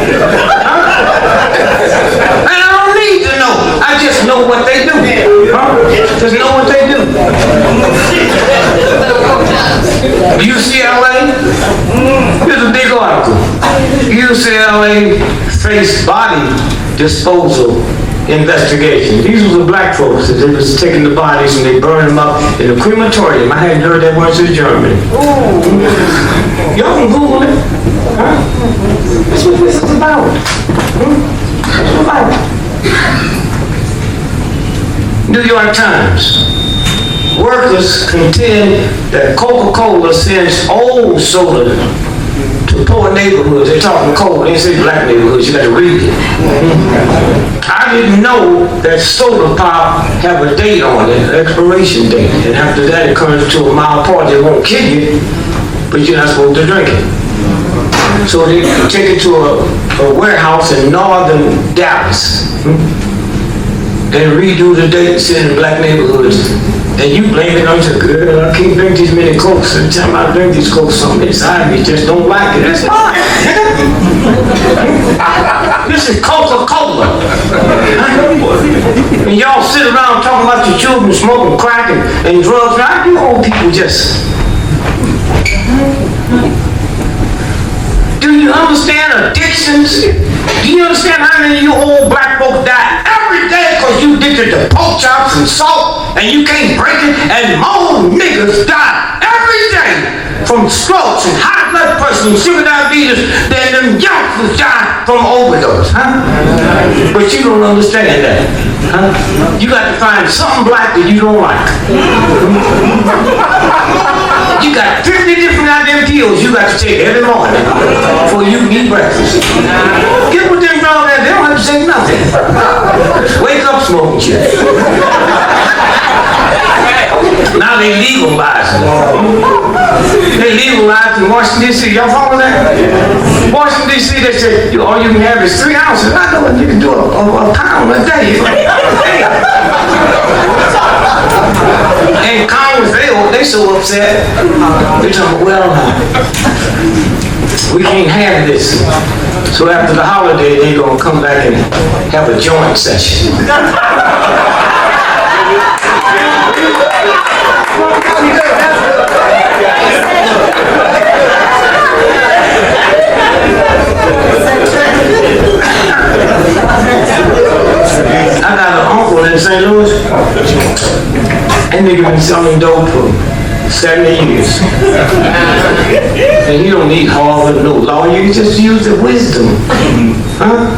S2: And I don't need to know. I just know what they do. Just know what they do. UCLA? Here's a big article. UCLA faced body disposal investigation. These were the black folks that they was taking the bodies and they burned them up in a crematorium. I hadn't heard that once in Germany. Y'all can Google it. Huh? That's what this is about. That's what it's about. New York Times. Workers contend that Coca-Cola sends old soda to poor neighborhoods. They're talking cold. They say black neighborhoods. You got to read it. I didn't know that soda pop have a date on it, an expiration date. And after that, it comes to a mild part. They won't kill you, but you're not supposed to drink it. So they take it to a warehouse in northern Dallas. They redo the date and send it to black neighborhoods. And you blame it on your girl. I can't drink these many Cokes. Every time I drink these Cokes, something inside me just don't like it. That's fine. This is Coca-Cola. And y'all sit around talking about your children smoking crack and drugs. Now, you old people just... Do you you understand addictions? Do you understand how many of you old black folks die every day because you addicted to pork chops and salt and you can't break it? And more niggas die every day from strokes and high blood pressure and sugar diabetes than them youngsters die from overdose, huh? But you don't understand that, huh? You got to find something black that you don't like. You got 50 different goddamn pills you got to take every morning before you eat breakfast. Get with them girls there, they don't have to say nothing. Wake up smoking shit. Now they legalizing it. They legalized in Washington, D.C. Y'all follow that? Washington, D.C., they said, all you can have is 3 ounces. I know you can do a pound a day. And Congress, they so upset. They talking, well, we can't have this. So after the holiday, they're going to come back and have a joint session. I got an uncle in St. Louis. That nigga been selling dope for 70 years. And you don't need Harvard, no law, you just use the wisdom. Huh?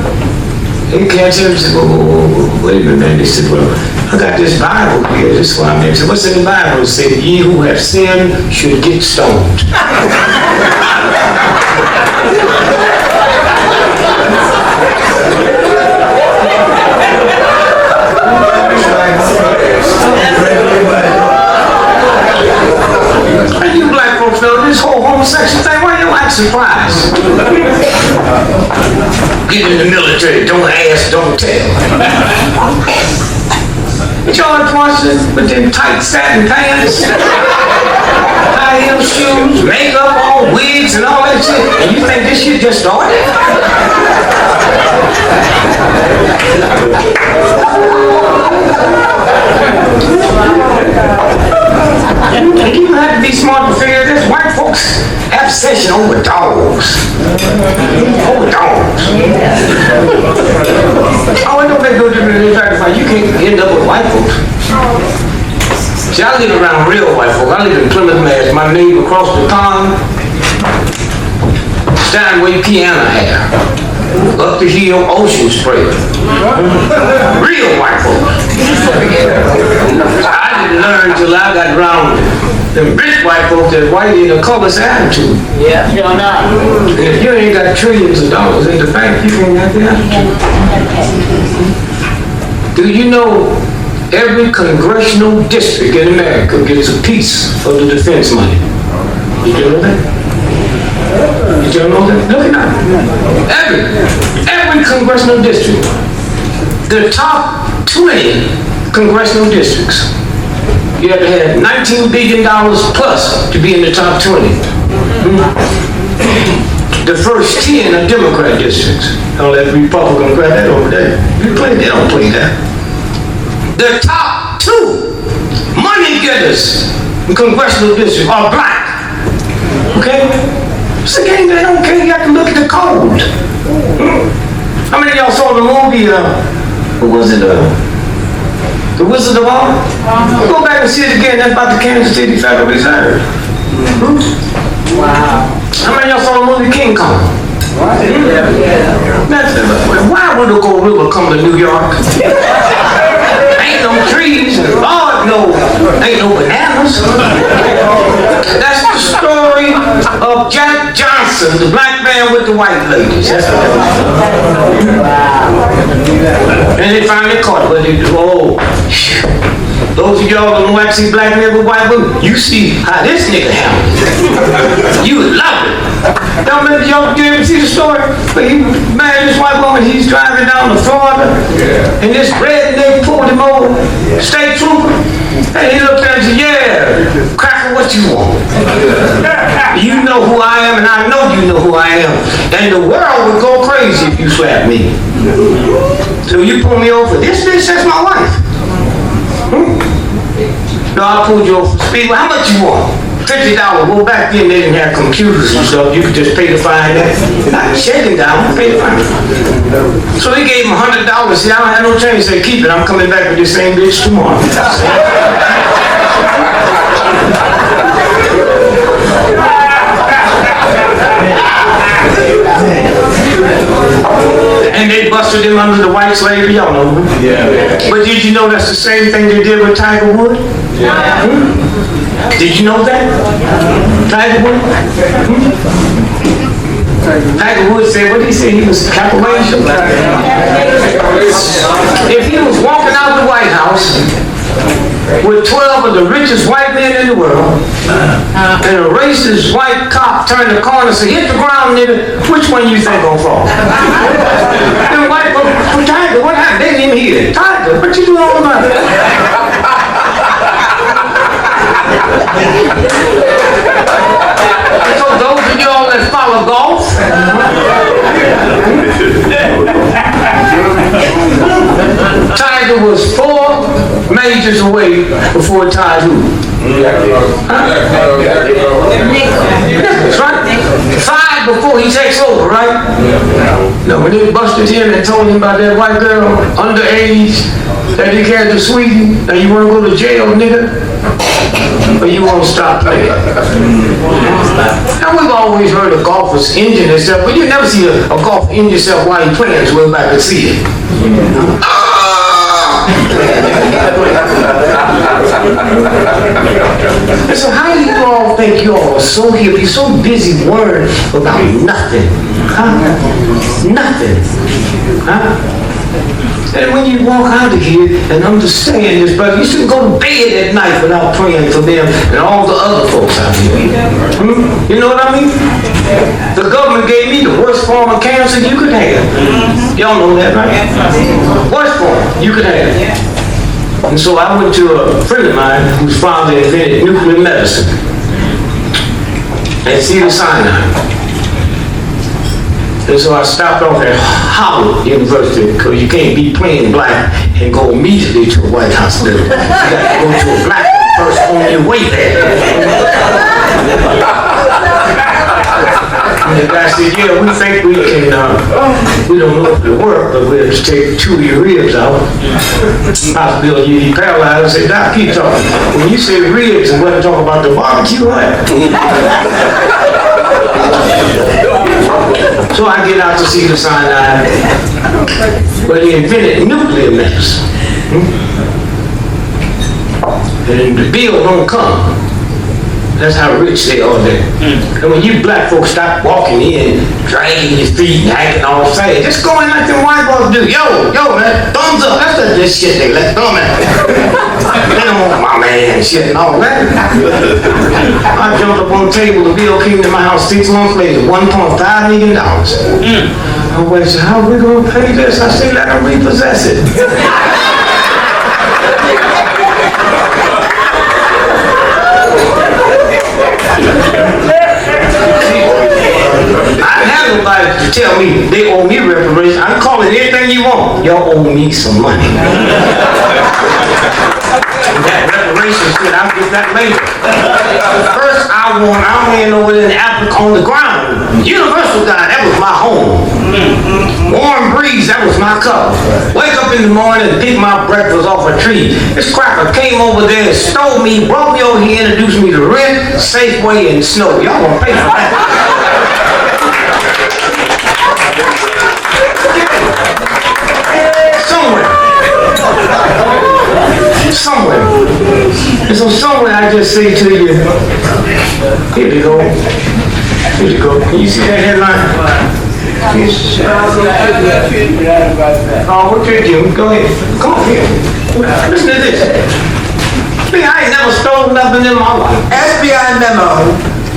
S2: They catch him and say, oh, wait a minute, man. They said, well, I got this Bible here, this is what I'm in. So what's in the Bible? It said, ye who have sinned should get stoned. And you black folks know this whole homosexual thing, why you like surprise? Get in the military, don't ask, don't tell. George Washington with them tight satin pants, high heel shoes, makeup on, wigs and all that shit, and you think this shit just started? You have to be smart to figure this. White folks obsession over dogs. Over dogs. Oh, I know they go different than you can't end up with white folks. See, I live around real white folks. I live in Plymouth, Mass. My neighbor across the pond, Steinway piano hair. Up the hill, ocean spray. Real white folks. I didn't learn till I got around them rich white folks that white ain't a colorless attitude.
S3: Yeah, you're not.
S2: And if you ain't got trillions of dollars in the bank, you ain't got the attitude. Do you know every congressional district in America gets a piece of the defense money? Did you know that? Did you know that? Look at that. Every congressional district. The top 20 congressional districts. You have to have $19 billion plus to be in the top 20. The first 10 are Democrat districts. Don't let Republicans grab that over there. They don't play that. The top 2 money getters in congressional districts are black. Okay? It's a game they don't care. You have to look at the code. How many of y'all saw the movie, what was it, The Wizard of Oz? Go back and see it again. That's about the Kansas City Federal Reserve.
S3: Wow.
S2: How many of y'all saw the movie King Kong? Why would the gorilla come to New York? Ain't no trees, and Lord no, ain't no bananas. That's the story of Jack Johnson, the black man with the white ladies. That's what and they finally caught what they do. Oh, those of y'all don't want to see black men with white women, you see how this nigga handles it. You would love it. Don't remember y'all did see the story? But he married this white woman, he's driving down to Florida, and this redneck pulled him over, state trooper, and he looked at him and said, yeah, cracker, what you want? You know who I am, and I know you know who I am, and the world would go crazy if you slapped me. So you pull me over, this bitch, that's my wife. No, I pulled you over for speed. How much you want? $50. Well, back then they didn't have computers and stuff. You could just pay the fine. Not shaking down, pay the fine. So they gave him $100. See, I don't have no change. Say, keep it. I'm coming back with this same bitch tomorrow. And they busted him under the white slavery, y'all know. Yeah. But did you know that's the same thing they did with Tiger Woods? Yeah. Did you know that? Tiger Woods? Tiger Woods said, what did he say? He was capitulation. If he was walking out of the White House with 12 of the richest white men in the world, and a racist white cop turned the corner and said, hit the ground, nigga, which one you think gonna fall? And white folks, Tiger, what happened? They didn't even hear it. Tiger, what you doing all about it? So those of y'all that follow golf, Tiger was 4 majors away before he tied who? That's right. 5 before he takes over, right? No, when they busted him and told him about that white girl, underage, that he carried to Sweden, now you want to go to jail, nigga? Or you won't stop playing? Now we've always heard of golfers injuring themselves, but you never see a golfer injure yourself while he's playing, so we're back to see it. And so how do you all think you all are so here, be so busy worrying about nothing? Huh? Nothing. Huh? And when you walk out of here and understand this, brother, you shouldn't go to bed at night without praying for them and all the other folks out here. You know what I mean? The government gave me the worst form of cancer you could have. Y'all know that, right? Worst form you could have. And so I went to a friend of mine whose father invented nuclear medicine at Sinai. And so I stopped off at Howard University, because you can't be plain black and go immediately to a white hospital. You got to go to a black one first on your way there. And the guy said, yeah, we think we can, we don't know if it'll work, but we'll just take 2 of your ribs out. Possibility you be paralyzed. I said, Doc, keep talking. When you say ribs and we're talking about the barbecue, right? So I get out to see the Sinai, but he invented nuclear medicine. And the bill don't come. That's how rich they are there. And when you black folks stop walking in, dragging your feet and acting all sad, just go in like them white boys do. Yo, man, thumbs up. That's this shit they let thumb at. They don't want my man and shit and all that. I jumped up on the table, the bill came to my house 6 months later, $1.5 million. I went, so how are we gonna pay this? I said, let them repossess it. I have nobody to tell me they owe me reparations. I'm calling anything you want. Y'all owe me some money. That reparation shit, I'll get that later. First, I'm laying over there in Africa on the ground. Universal guy, that was my home. Warm breeze, that was my cup. Wake up in the morning and pick my breakfast off a tree. This cracker came over there and stole me, brought me over here, introduced me to Rent, Safeway, and Snow. Y'all gonna pay for that. Somewhere. And so somewhere I just say to you, here we go. Here you go. Can you see that headline? Oh, what you doing? Go ahead. Come on here. Listen to this. I ain't never stolen nothing in my life.
S6: FBI memo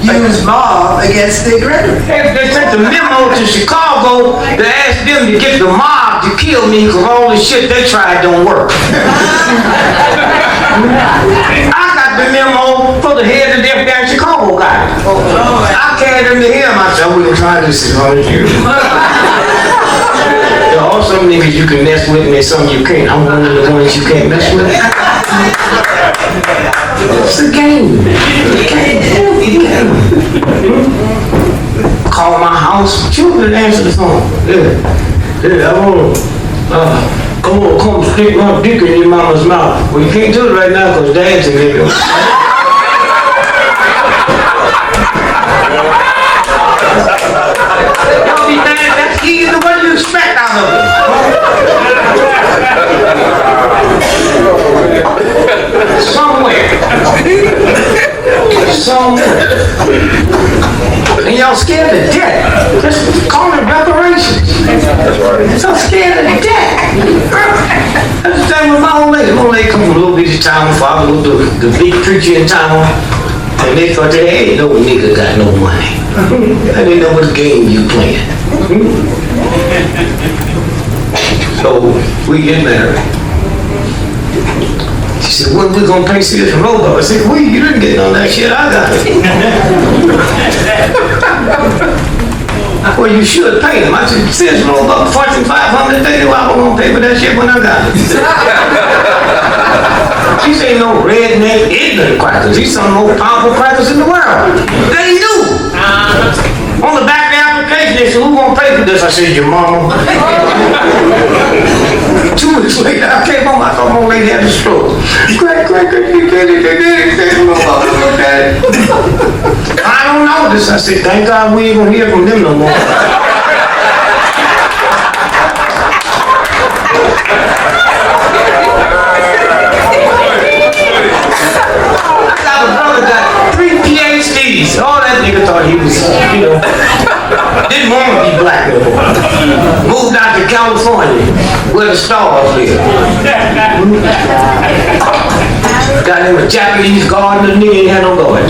S6: used mob against the Gregory.
S2: They sent the memo to Chicago to ask them to get the mob to kill me because all the shit they tried don't work. I got the memo for the head of the FBI in Chicago guy. I carried him to him. I said, we're going to try this as hard as you. There are some niggas you can mess with and some you can't. I'm one of the ones you can't mess with. It's a game. Call my house. She wouldn't answer the phone. Yeah, I want to, come stick my dick in your mama's mouth. Well, you can't do it right now because Dad's in there. Don't be mad, that's easy. What do you expect out of it? Somewhere. And y'all scared to death. Just call it reparations. So scared to death. That's the same with my old lady. My old lady come from a little bitty town. Father was the big preacher in town. And they thought that, hey, no nigga got no money. I didn't know what game you playing. So we get married. She said, when we gonna pay Sears and Roebuck? I said, well, you didn't get none of that shit, I got it. Well, you should pay them. I said, Sears and Roebuck, Fortune 500, they knew I was gonna pay for that shit when I got it. These ain't no redneck ignorant crackers. These some of the most powerful crackers in the world. They knew. On the back of the application, they said, who gonna pay for this? I said, your mama. 2 weeks later, I came home, I thought my lady had a stroke. I don't know this. I said, thank God we ain't gonna hear from them no more. A brother got 3 PhDs. All that nigga thought he was, didn't want to be black no more. Moved out to California, where the stars live. Got him a Japanese gardener, nigga ain't had no garden.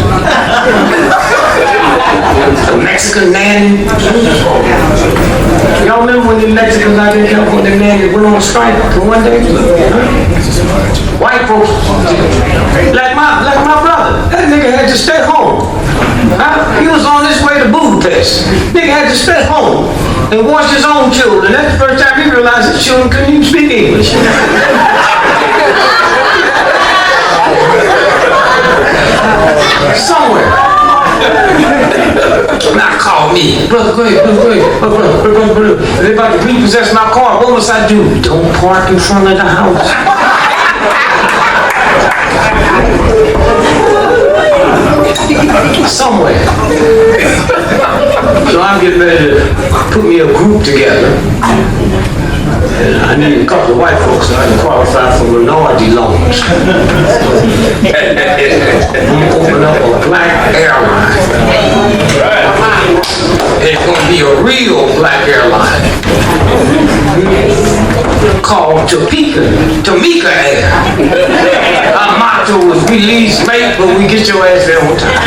S2: A Mexican nanny. Y'all remember when the Mexicans out in California, the nanny went on strike for one day? White folks, like my brother, that nigga had to stay home. He was on his way to Budapest. Nigga had to stay home and watch his own children. That's the first time he realized his children couldn't even speak English. Somewhere. Now call me. Brother, go ahead. They're about to repossess my car. What must I do? Don't park in front of the house. Somewhere. So I'm getting ready to put me a group together. And I need a couple of white folks so I can qualify for minority loans. I'm gonna open up a black airline. It's gonna be a real black airline called Tamika Air. Our motto is we leave late, but we get your ass there on time.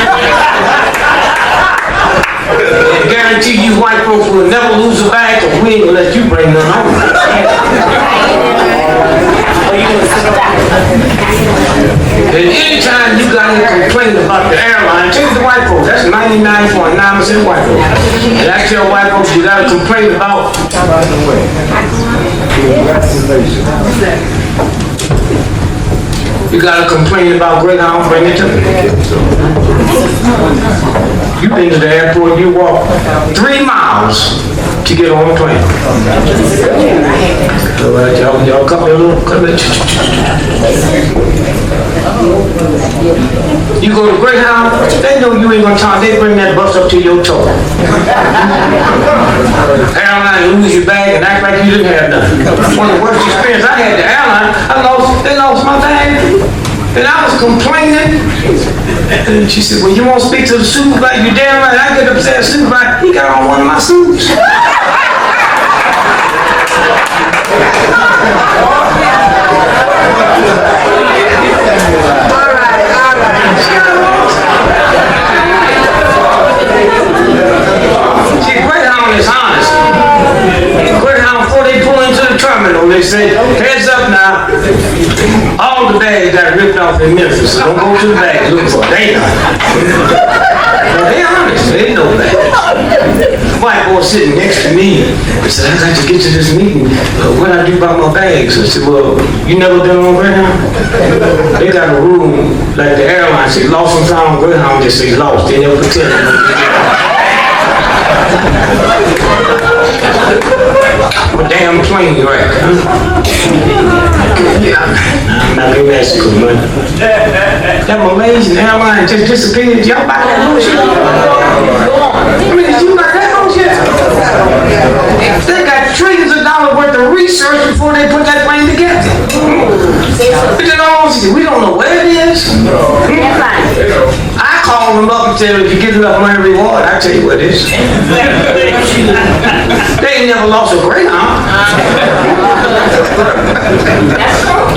S2: And guarantee you white folks will never lose a bag, because we ain't gonna let you bring none home. And anytime you got any complaint about the airline, take the white folks. That's 99.9% white folks. And I tell white folks you got to complain about. You got to complain about Greyhound, bring it to me. You've been to the airport, you walk 3 miles to get on the plane. All right, y'all come here a little. You go to Greyhound, they know you ain't gonna talk, they bring that bus up to your toe. Airline lose your bag and act like you didn't have nothing. One of the worst experiences I had at the airline, they lost my bag. And I was complaining. And she said, well, you won't speak to the supervisor? You damn right. I get up to the supervisor, he got on one of my suits. See, Greyhound is honest. Greyhound, before they pull into the terminal, they say, heads up now. All the bags got ripped off wife in Memphis, so don't go to the bags looking for it. They ain't They honest, they ain't no bags. White boy sitting next to me. I said, I got to get to this meeting. What I do about my bags? I said, well, you never been on Greyhound? They got a room, like the airline say, lost and found. Greyhound just say lost. They never pretend. A damn plane wreck, huh? I'm not in Mexico, man. That Malaysian airline just disappeared. Y'all buy that bullshit? I mean, did you buy that bullshit? They got trillions of dollars worth of research before they put that plane together. But then we don't know where it is. I call them up and tell them, if you get enough money reward, I tell you what it is. They ain't never lost a Greyhound.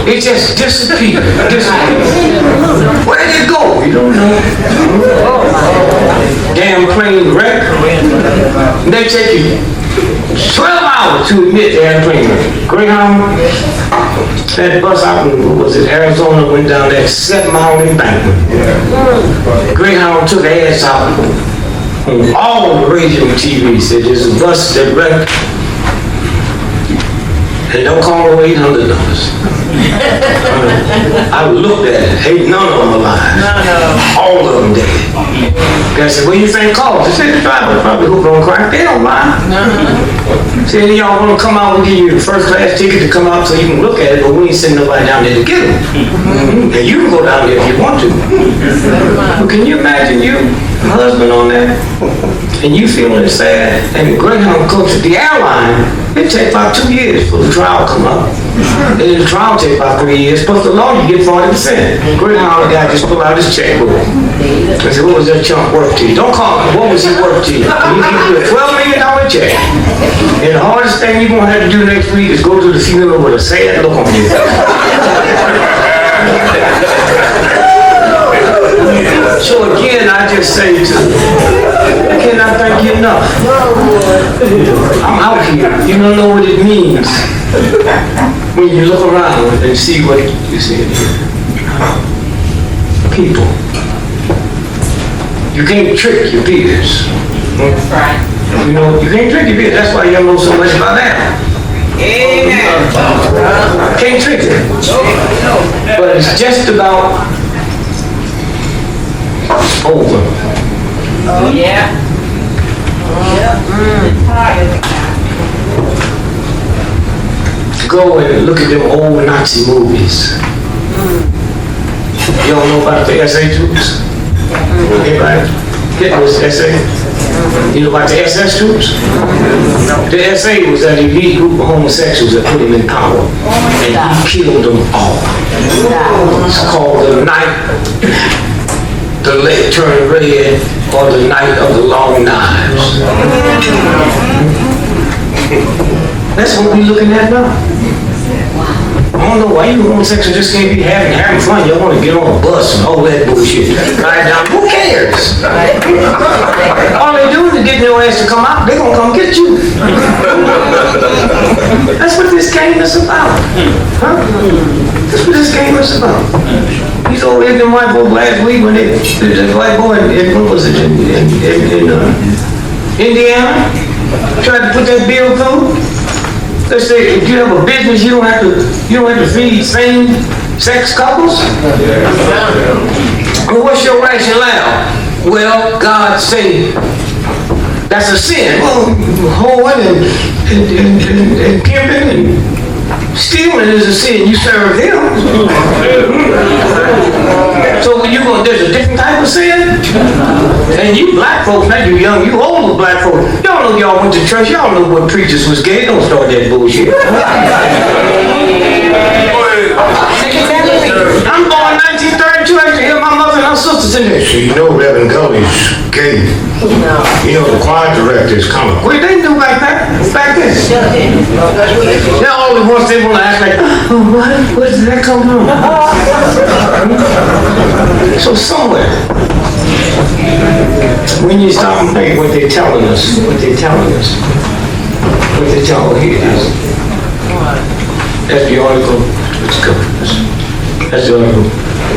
S2: It just disappeared. Where did it go? You don't know. Damn plane wreck. They take you 12 hours to admit they had a plane wreck. Greyhound, that bus out in, was it Arizona, went down that 7-mile embankment. Greyhound took ass out on all the radio and TV. Said there's a bus that wrecked. And don't call them $800. I looked at it. Ain't none of them alive. All of them dead. I said, what do you think cost? I said, the driver probably hooked on crack. They don't lie. Said, y'all want to come out, we'll give you a first class ticket to come out so you can look at it, but we ain't sending nobody down there to get them. And you can go down there if you want to. But can you imagine you, husband on that, and you feeling sad, and Greyhound comes to the airline, it take about 2 years for the trial to come up. And then the trial take about 3 years, plus the law you get 40%. Greyhound guy just pull out his checkbook. I said, what was that chunk worth to you? Don't call me, what was he worth to you? He give you a $12 million check. And the hardest thing you're gonna have to do next week is go to the funeral with a sad look on your face. So again, I just say to I cannot thank you enough. I'm out here. You don't know what it means when you look around and see what you see in here. People. You can't trick your peers.
S5: That's right.
S2: You know, you can't trick your peers. That's why you know so much about that.
S5: Amen.
S2: Can't trick it. But it's just about over.
S5: Oh, yeah.
S2: Go and look at them old Nazi movies. You don't know about the SA troops? Anybody? Hitler's SA? You know about the SS troops? The SA was that elite group of homosexuals that put him in power. And he killed them all. It's called the night the leg turned red, or the night of the long knives. That's what we're looking at now. I don't know why you homosexuals just can't be having fun. Y'all want to get on a bus and all that bullshit. Right down. Who cares? All they do is get their ass to come out. They're gonna come get you. That's what this game is about. Huh? That's what this game is about. These old ignorant white boys last week when the white boy in what was it, in Indiana tried to put that bill through. They say if you have a business, you don't have to feed same-sex couples. Well, what's your rationale? Well, God say that's a sin. Well, hoeing and pimping and stealing is a sin. You serve him. So when there's a different type of sin. And you black folks, now you young, you older black folks, y'all know y'all went to church, y'all know what preachers was gay. Don't start that bullshit. I'm born 1932. I used to hear my mother and her sisters in there. So you know Reverend Gully's gay. You know the choir director is coming. Well, they knew back then. Now all the ones they want to act like, oh, where did that come from? So somewhere, when you stop and think what they're telling us, what they tell us here is, that's the article. Let's go. That's the article.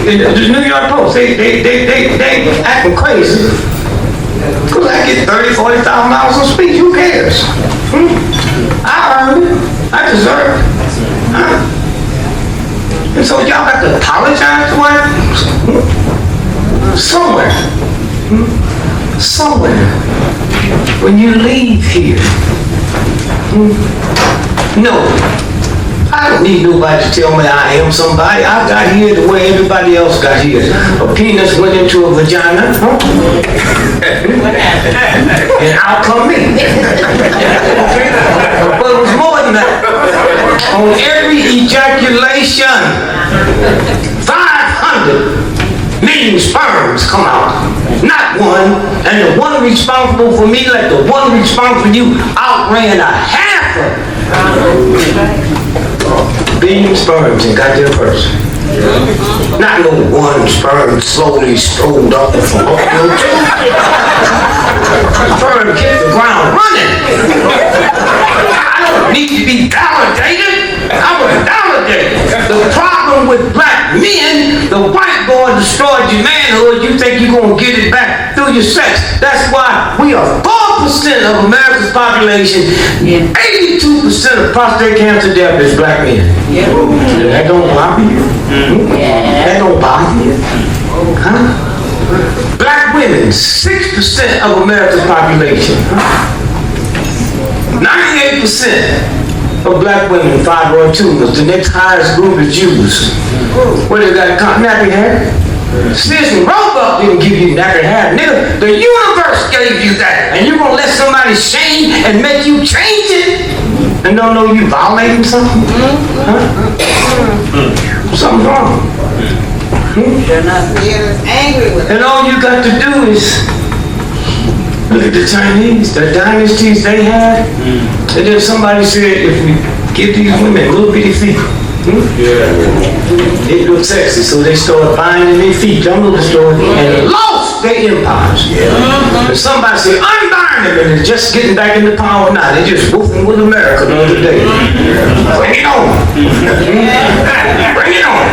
S2: The New York Post, they acting crazy. Because I get 30, 40,000 miles on speech, who cares? I earned it. I deserve it. And so y'all got to apologize to what? Somewhere, when you leave here, no, I don't need nobody to tell me I am somebody. I got here the way everybody else got here. A penis went into a vagina, and out come me. But it was more than that. On every ejaculation, 500 million sperms come out. Not one. And the one responsible for me, like the one responsible for you, outran a half of billion sperms and got there first. Not no one sperm slowly strolled up and from up your sperm hit the ground running. I don't need to be validated. I was validated. The problem with black men, the white boy destroyed your manhood. You think you're going to get it back through your sex. That's why we are 4% of America's population, and 82% of prostate cancer death is black men. Yeah. That don't bother you? That don't bother you? Huh? Black women, 6% of America's population. 98% of black women, fibroid tumors. The next highest group is Jews. What they got? Nappy hair? Citizen Roebuck didn't give you nappy hair, nigga. The universe gave you that. And you're gonna let somebody shame and make you change it? And don't know you violating something? Huh? Something's wrong.
S5: They're not angry with it.
S2: And all you got to do is look at the Chinese, the dynasties they had. And then somebody said, if we give these women little bitty feet, it looks sexy, so they started buying their feet, jungle the store, and lost their empires. And somebody said, unbind them, and they're just getting back into power now. They're just whooping with America the other day. Bring it on. Bring it on.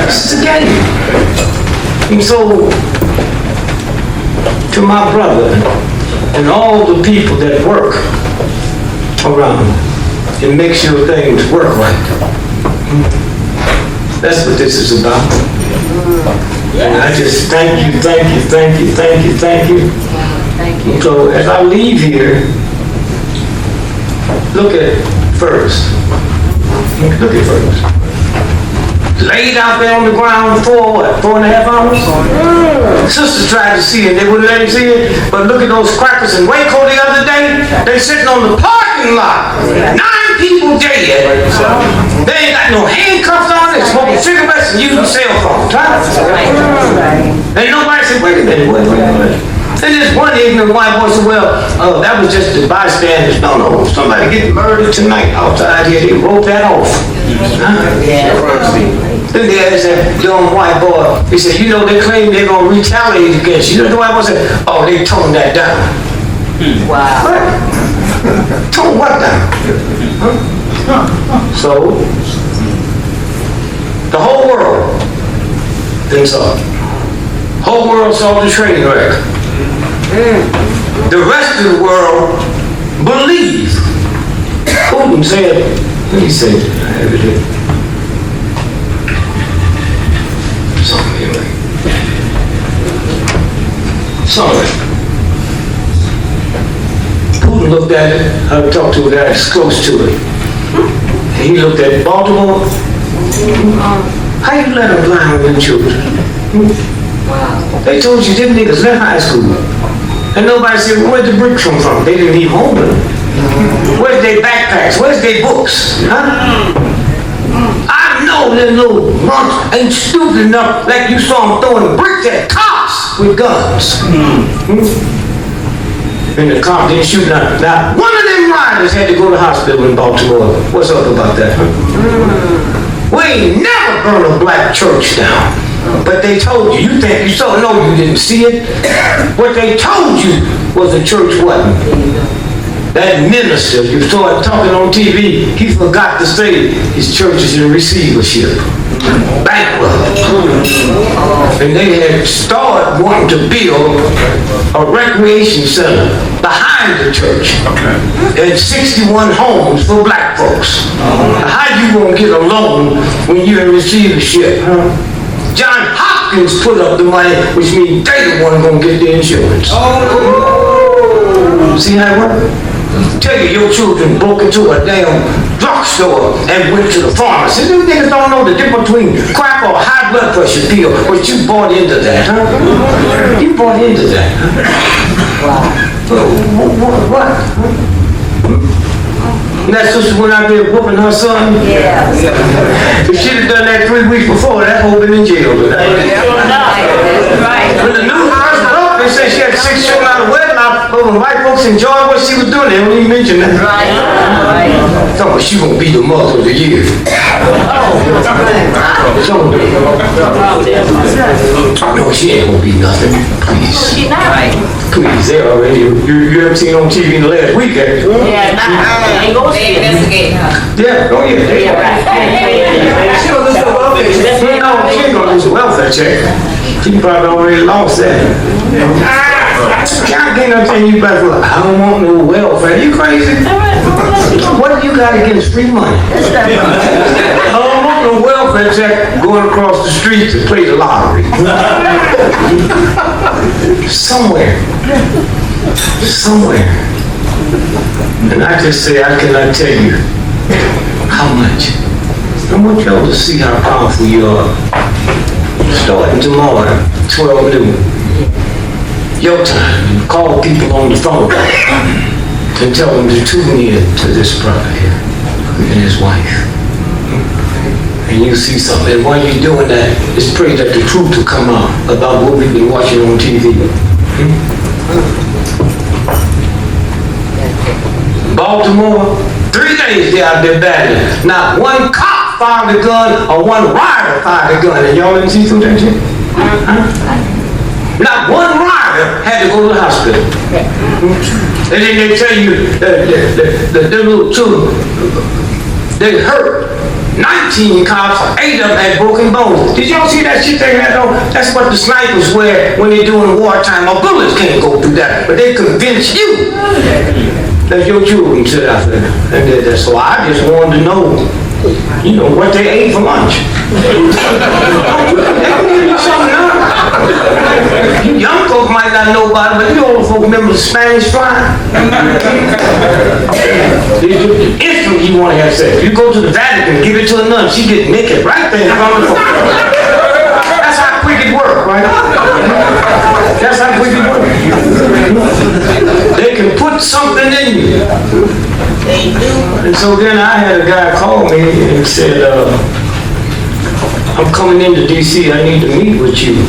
S2: This is a game. And so, to my brother and all the people that work around and make sure things work right. That's what this is about. And I just thank you. So as I leave here, look at first. Look at first. Laid out there on the ground for what, 4.5 hours? Sisters tried to see it, they wouldn't let me see it. But look at those crackers in Waco the other day. They sitting on the parking lot. 9 people dead. They ain't got no handcuffs on, they smoking cigarettes and using cell phones. And nobody said, wait a minute. And this one ignorant white boy said, well, that was just the bystanders. No, somebody getting murdered tonight outside here. They wrote that off. Then there's that young white boy. He said, you know, they claim they're going to retaliate against you. You know the white boy said, oh, they toned that down.
S5: Wow.
S2: What? Tone what down? So, the whole world then saw it. Whole world saw the train wreck. The rest of the world believed. Putin said, what did he say? I have it here. Somewhere. Putin looked at it. I talked to a guy that's close to it. And he looked at Baltimore. How you let them blind with children? They told you them niggas left high school. And nobody said, well, where'd the bricks come from? They didn't leave home with them. Where's their backpacks? Where's their books? Huh? I know them little monks ain't stupid enough like you saw them throwing bricks at cops with guns. And the cop didn't shoot nothing. Now, one of them riders had to go to the hospital in Baltimore. What's up about that? We ain't never burned a black church down. But they told you. You think you saw? No, you didn't see it. What they told you was the church wasn't. that minister, you started talking on TV, he forgot to say his church is in receivership. Bankrupt. And they had started wanting to build a recreation center behind the church. And 61 homes for black folks. How you gonna get a loan when you're in receivership? John Hopkins put up the money, which means they the one gonna get the insurance. See how it works? Tell you your children broke into a damn drugstore and went to the pharmacy. These niggas don't know the difference between crack or high blood pressure pill, but you bought into that, huh? You bought into that, huh? What? And that sister went out there whooping her son?
S3: Yeah.
S2: If she'd have done that 3 weeks before, that whole been in jail today. When the news first broke, they said she had 6 children out of wedlock. When white folks enjoyed what she was doing, they don't even mention that. Thought she gonna be the mother of the year. No, she ain't gonna be nothing. Please.
S3: She's not right.
S2: Please, they already. You haven't seen on TV in the last week, have you?
S3: Yeah, ain't gonna
S5: They investigate her.
S2: Yeah, oh yeah.
S3: Yeah, right.
S6: She don't lose the welfare check.
S2: No, she ain't gonna lose a welfare check. She probably already lost that. I can't tell you back, I don't want no welfare. You crazy? What do you got against free money? I don't want no welfare check going across the street to play the lottery. Somewhere. And I just say, I cannot tell you how much. I want y'all to see how powerful you are. Starting tomorrow, 12 noon. Your time. Call people on the phone and tell them to tune in to this brother here and his wife. And you see something. And while you're doing that, just pray that the truth will come out about what we've been watching on TV. Baltimore, 3 days they out there battling. Not one cop fired a gun or one rider fired a gun. And y'all didn't see through that shit? Not one rider had to go to the hospital. And then they tell you the little children, they hurt. 19 cops, 8 of them had broken bones. Did y'all see that shit they had on? That's what the snipers wear when they're doing wartime. Our bullets can't go through that, but they convince you that your children sit out there. And did that. So I just wanted to know, you know, what they ate for lunch. You young folks might not know about it, but you old folks remember the Spanish fly? Instantly you want to have sex. You go to the Vatican, give it to a nun, she get naked right there in front of the phone. That's how quick it works, right? That's how quick it works. They can put something in you. And so then I had a guy call me and said, I'm coming into DC, I need to meet with you.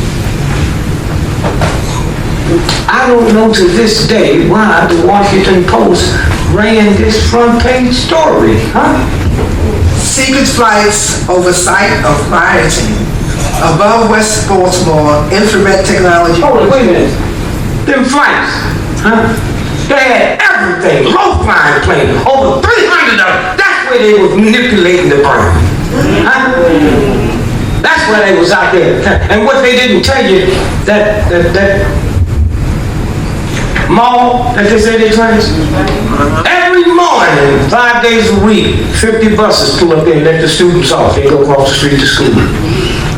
S2: I don't know to this day why the Washington Post ran this front page story, huh?
S6: Secret flights over site of rioting. Above West Baltimore, infrared technology.
S2: Hold on, wait a minute. Them flights, huh? They had everything, low-flying plane, over 300 of them. That's where they was manipulating the brain, huh? That's where they was out there. And what they didn't tell you, that mall that they say they trans. Every morning, 5 days a week, 50 buses pull up there and let the students off. They go across the street to school.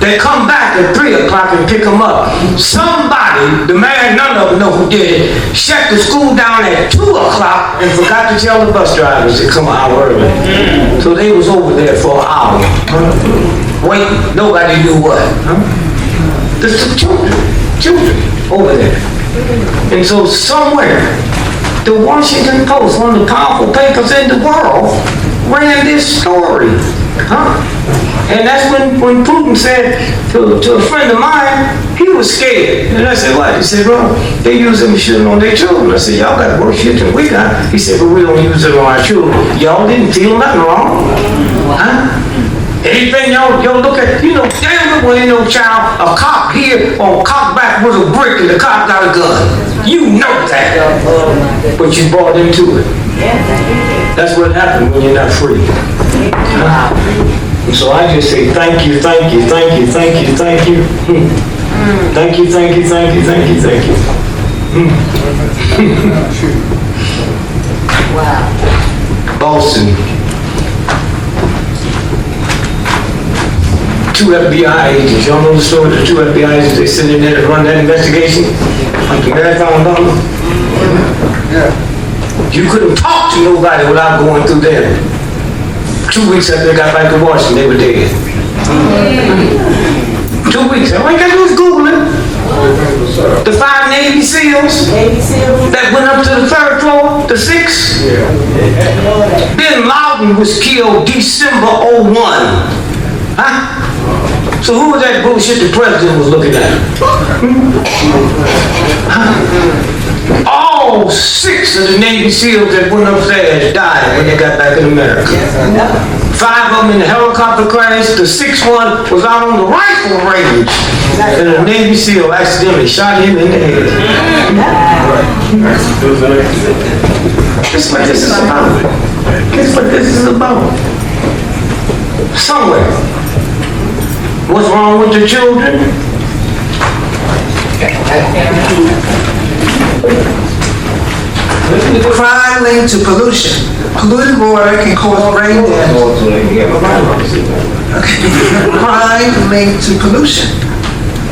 S2: They come back at 3 o'clock and pick them up. Somebody, the man, none of them know who did it, shut the school down at 2 o'clock and forgot to tell the bus drivers to come an hour early. So they was over there for an hour. Wait, nobody knew what. There's some children over there. And so somewhere, the Washington Post, one of the powerful papers in the world, ran this story, huh? And that's when Putin said to a friend of mine, he was scared. And I said, what? He said, well, they use them shooting on their children. I said, y'all got worse shit than we got. He said, but we don't use it on our children. Y'all didn't feel nothing wrong, huh? Anything y'all look at, you know, damn it when ain't no child, a cop here or a cop back with a brick and the cop got a gun. You know that. But you bought into it. That's what happens when you're not free. And so I just say thank you, thank you, thank you, thank you, thank you. Thank you, thank you, thank you, thank you, thank you.
S3: Wow.
S2: Boston. 2 FBI agents. Y'all know the story of the 2 FBI agents? They sit in there to run that investigation like the marathon bomber. Yeah. You couldn't talk to nobody without going through them. 2 weeks after they got back to Washington, they were dead. 2 weeks. All you got to do is Google it. The 5 Navy SEALs that went up to the 3rd floor, the 6th. Bin Laden was killed December 01. Huh? So who was that bullshit the president was looking at? All 6 of the Navy SEALs that went upstairs died when they got back in America. 5 of them in the helicopter crash. The 6th one was out on the rifle range, and a Navy SEAL accidentally shot him in the head. That's what this is about. That's what this is about. Somewhere. What's wrong with the children?
S6: Crime linked to pollution. Polluted water can cause brain damage. Crime linked to pollution.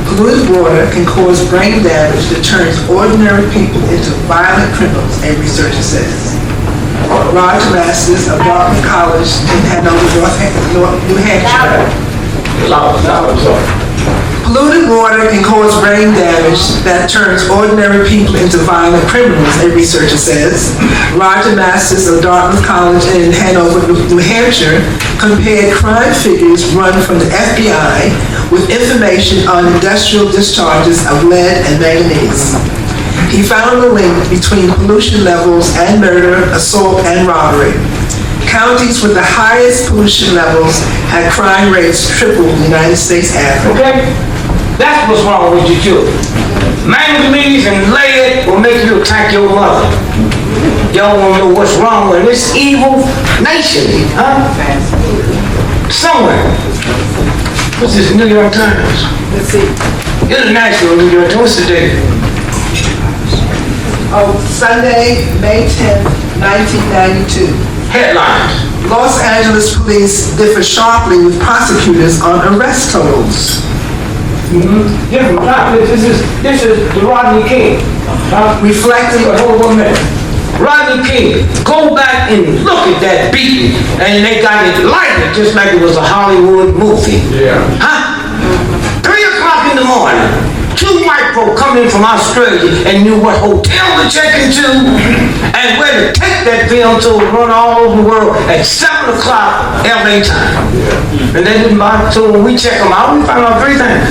S6: Polluted water can cause brain damage that turns ordinary people into violent criminals, a researcher says. Roger Masters of Dartmouth College in Hanover, New Hampshire. Polluted water can cause brain damage that turns ordinary people into violent criminals, a researcher says. Roger Masters of Dartmouth College in Hanover, New Hampshire, compared crime figures run from the FBI with information on industrial discharges of lead and manganese. He found a link between pollution levels and murder, assault, and robbery. Counties with the highest pollution levels had crime rates triple the United States average.
S2: Okay? That's what's wrong with your children. Manganese and lead will make you attack your mother. Y'all want to know what's wrong with this evil nation, huh? Somewhere. What's this, New York Times?
S6: Let's see.
S2: International New York Times. What's the date?
S6: Oh, Sunday, May 10th, 1992.
S2: Headlines.
S6: Los Angeles police differ sharply with prosecutors on arrest totals.
S2: Different. This is the Rodney King.
S6: Reflecting.
S2: Hold on a minute. Rodney King. Go back and look at that beating, and they got it lighted just like it was a Hollywood movie. Yeah. Huh? 3 o'clock in the morning. 2 white folk come in from Australia and knew what hotel to check into and where to take that film to run all over the world at 7 o'clock LA time. And they didn't buy it. So when we check them out, we found out 3 things.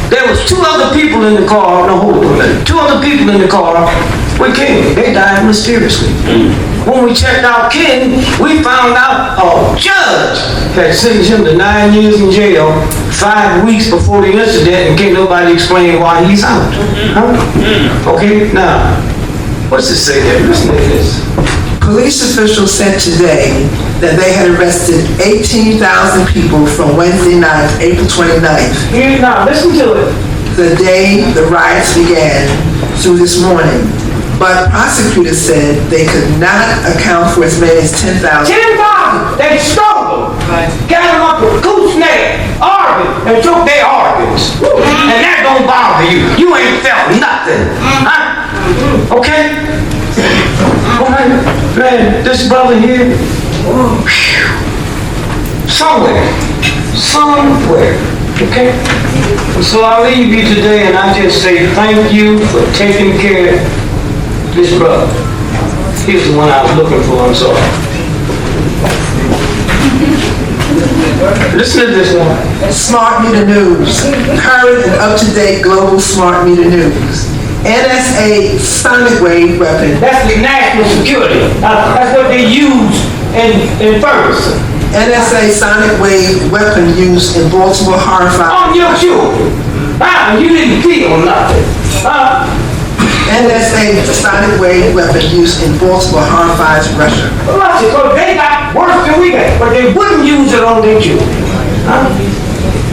S2: There was 2 other people in the car. No, hold on a minute. 2 other people in the car with King. They died mysteriously. When we checked out King, we found out a judge had sentenced him to 9 years in jail 5 weeks before the incident, and can't nobody explain why he's out. Huh? Okay, now, what's it say there? Listen to this.
S6: Police officials said today that they had arrested 18,000 people from Wednesday night, April 29th.
S2: Here, now, listen to it.
S6: The day the riots began through this morning. But prosecutors said they could not account for as many as 10,000.
S2: 10,000! They stole them! Got them up with gooseneck, organs, and took their organs. And that don't bother you. You ain't felt nothing. Huh? Okay? Alright, man, this brother here, somewhere, okay? So I leave you today and I just say thank you for taking care of this brother. He's the one I was looking for, I'm sorry. Listen to this one.
S6: Smart meter news. Current and up-to-date global smart meter news. NSA sonic wave weapon.
S2: That's the national security. That's what they use in Ferguson.
S6: NSA sonic wave weapon use in Baltimore horrified.
S2: On your children. You didn't feel nothing.
S6: NSA sonic wave weapon use in Baltimore horrifies Russia.
S2: Russia, because they got worse than we got, but they wouldn't use it on their children.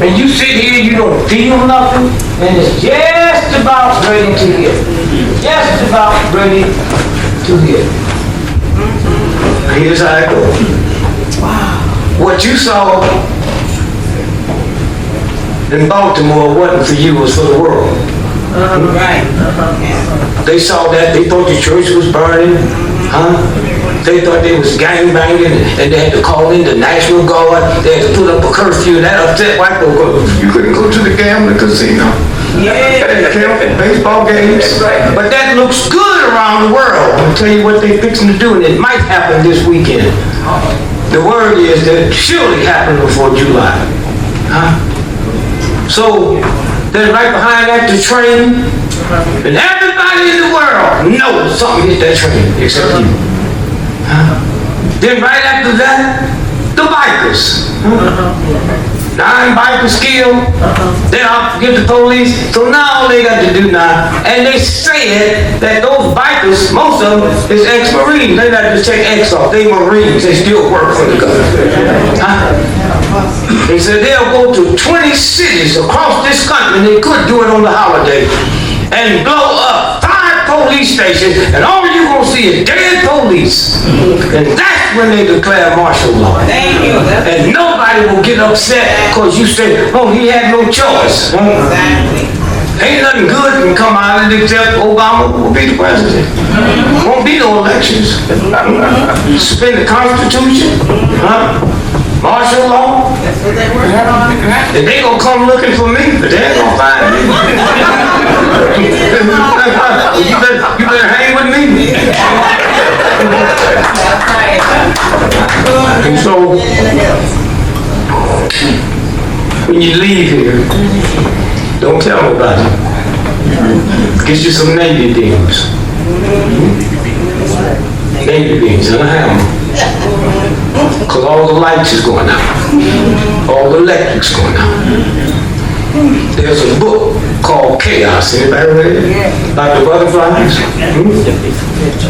S2: And you sit here, you don't feel nothing, and it's just about ready to hit. Just about ready to hit. Here's how it goes. What you saw in Baltimore wasn't for you, it was for the world.
S5: Right.
S2: They saw that, they thought the church was burning, They thought they was gangbanging, and they had to call in the National Guard, they had to put up a curfew, and that upset white people. You couldn't go to the gambling casino. Baseball games. But that looks good around the world. I'll tell you what they're fixing to do, and it might happen this weekend. The word is that it surely happened before July. So, then right behind that, the train, and everybody in the world knows something hit that train, except you. Then right after that, the bikers. 9 bikers killed, they have to get the police, so now all they got to do now, and they said that those bikers, most of them is ex-Marines, they got to take X off, they Marines, they still work for the government. They said they'll go to 20 cities across this country, and they could do it on the holiday, and blow up 5 police stations, and all you're going to see is dead police. And that's when they declare martial law.
S5: Thank you.
S2: And nobody will get upset because you say, oh, he had no choice.
S5: Exactly.
S2: Ain't nothing good can come out of it except Obama will be the president. Won't be no elections. Suspend the Constitution. Martial law.
S5: That's what they work on.
S2: And they gonna come looking for me, but they ain't gonna find me. you better hang with me. And so, when you leave here, don't tell nobody. Get you some Navy beans. Navy beans and a hammer. Because all the lights is going out. All the electric's going out. There's a book called Chaos. Anybody read it? About the butterflies?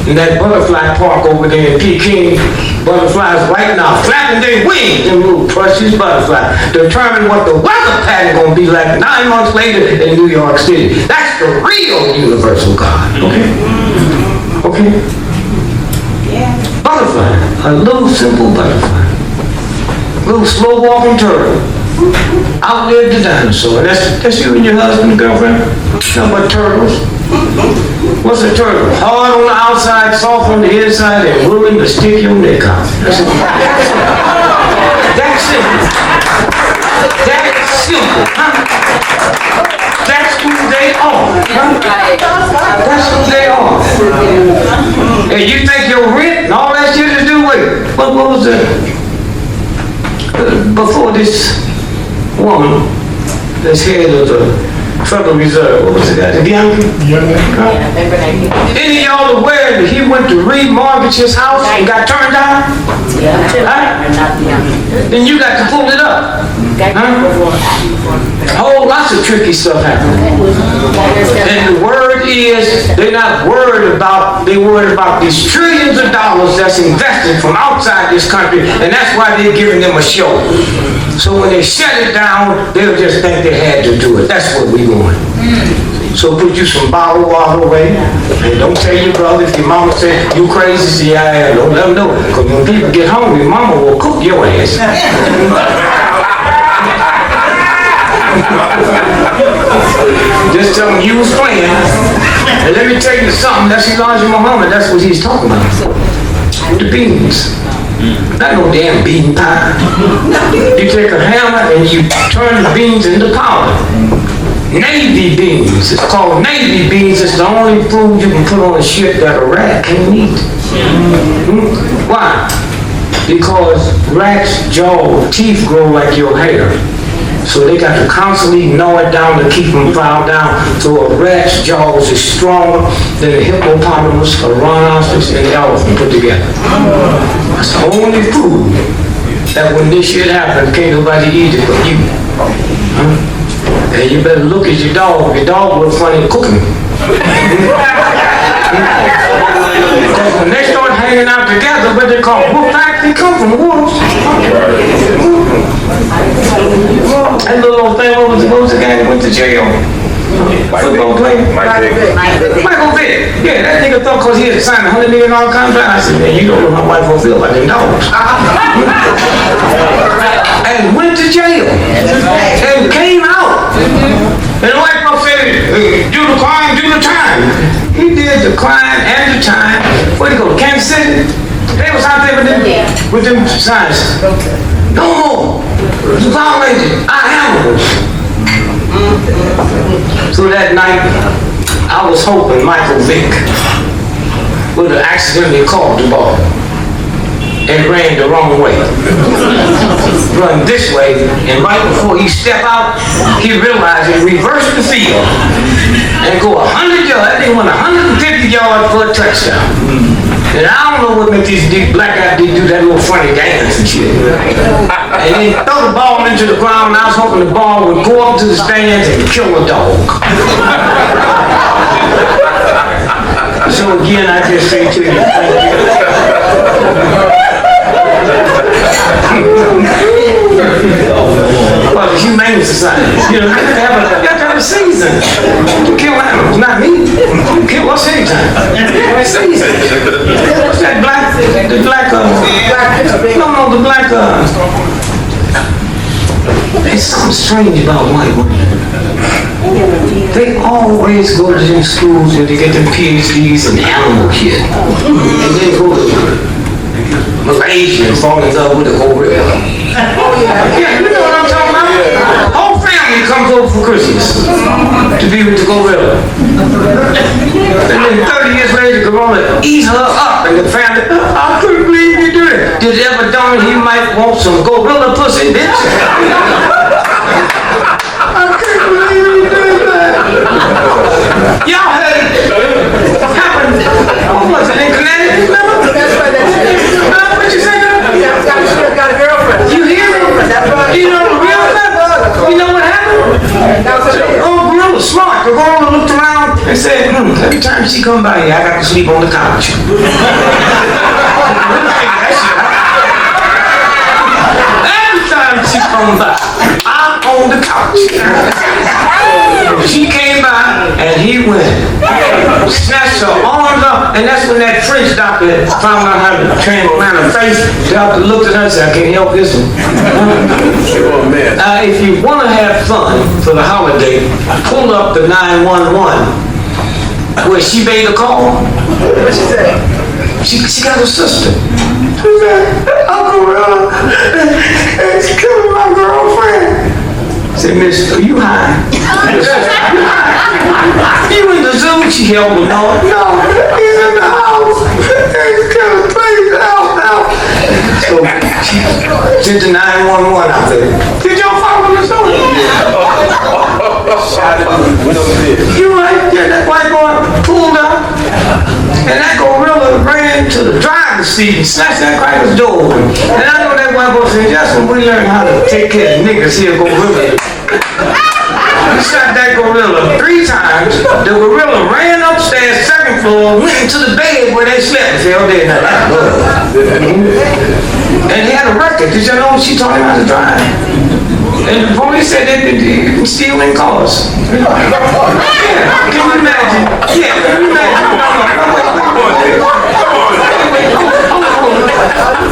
S2: In that butterfly park over there in Peking, butterflies right now flapping their wings, them little precious butterflies, determine what the weather pattern gonna be like 9 months later in New York City. That's the real universal God. Okay? Okay? Butterfly, a little simple butterfly, little slow walking turtle, outlived the dinosaur. That's you and your husband, girlfriend. Nothing but turtles. What's a turtle? Hard on the outside, soft on the inside, and willing to stick your neck out. That's simple. That's simple. That's who they are. That's who they are. And you think your rent and all that shit to do with it? What was it? Before this woman, this head of the Federal Reserve, what was it? The Bianchi? Any of y'all aware that he went to remortgage his house and got turned down? Then you got to pull it up. Whole lots of tricky stuff happening. And the word is, they're not worried about, they're worried about these trillions of dollars that's invested from outside this country, and that's why they're giving them a show. So when they shut it down, they'll just think they had to do it. That's what we're doing. So put you some bottled water away, and don't tell your brother if your mama said, you crazy, see, I am. Don't let them know. Because when people get hungry, mama will cook your ass. Just tell them you was playing. And let me tell you something, that's Elijah Muhammad, that's what he's talking about. The beans. Not no damn bean pie. You take a hammer and you turn the beans into powder. Navy beans. It's called Navy beans. It's the only food you can put on a ship that a rat can't eat. Why? Because rats' jaw teeth grow like your hair. So they got to constantly gnaw it down to keep them filed down. So a rat's jaws is stronger than a hippopotamus, a rhinoceros, and the elephant put together. That's the only food that when this shit happens, can't nobody eat it but you. And you better look at your dog. Your dog will funny cooking. Because when they start hanging out together, what they call wolf packs, they come from wolves. That little old thing, what was the guy that went to jail? Football player? Michael Vick. Yeah, that nigga thought because he had signed a $100 million contract. I said, man, you don't know how my wife will feel about them dogs. And went to jail. And came out. And the white folks said, do the crime, do the time. He did the crime and the time. Where'd he go? Kansas City? They was out there with them signs. No more. Violated our animals. So that night, I was hoping Michael Vick would have accidentally caught the ball and ran the wrong way. Run this way, and right before he stepped out, he realized he reversed the field and go 100 yards. They went 150 yards for a touchdown. And I don't know what makes these black guys do that little funny dance and shit. And they throw the ball into the ground, and I was hoping the ball would go up to the stands and kill a dog. So again, I just say to you, well, the Humane Society, you know, you have to have a season to kill animals, not me. You kill us anytime. Season. What's that the black, there's something strange about white women. They always go to them schools and they get them PhDs in animal shit. And then go to Malaysia and fall in love with a gorilla. Yeah, you know what I'm talking about? Whole family comes over for Christmas to be with the gorilla. And then 30 years later, the gorilla eats her up, and the family, I couldn't believe you did it. Did it ever dawn he might want some gorilla pussy, bitch? I couldn't believe you did that. Y'all heard it happen. What was it, in Connecticut? What you say?
S6: Got a girlfriend.
S2: You hear me? You know the real stuff? You know what happened? Oh, gorilla smart. The gorilla looked around and said, every time she come by here, I got to sleep on the couch. Every time she come by, I'm on the couch. She came by and he went, snatched her arms up, and that's when that French doctor found out how to transplant her face. The doctor looked at her and said, I can't help this one. If you want to have fun for the holiday, pull up the 911 where she made a call. What she say? She got her sister. She said, Uncle Ron, she's killing my girlfriend. I said, Miss, are you high? You in the zoo? She held him. No, he's in the house. He's killing, please, help. So she sent the 911 out there. Did y'all follow the story? You right there, that white boy pulled up, and that gorilla ran to the driver's seat and snatched that cracker's door open. And I know that white boy said, just when we learn how to take care of niggas here, gorilla. He shot that gorilla 3 times. The gorilla ran upstairs, 2nd floor, went into the bed where they slept. They all day. And he had a record. Did you know she taught him how to drive? And the police said they've been stealing cars. Yeah, can you imagine? Yeah, can you imagine?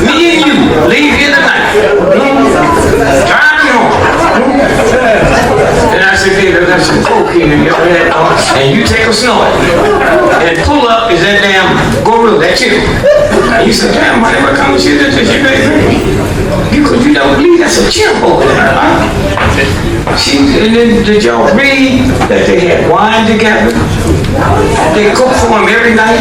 S2: Me and you leave here tonight. Drive me home. And I said, baby, that's some coke in your head, and you take a snort. And pull up is that damn gorilla, that chick. And you said, damn, why never come and see this? Because you don't believe that's a chimp over there, huh? And then did y'all read that they had wine together? They cooked for him every night.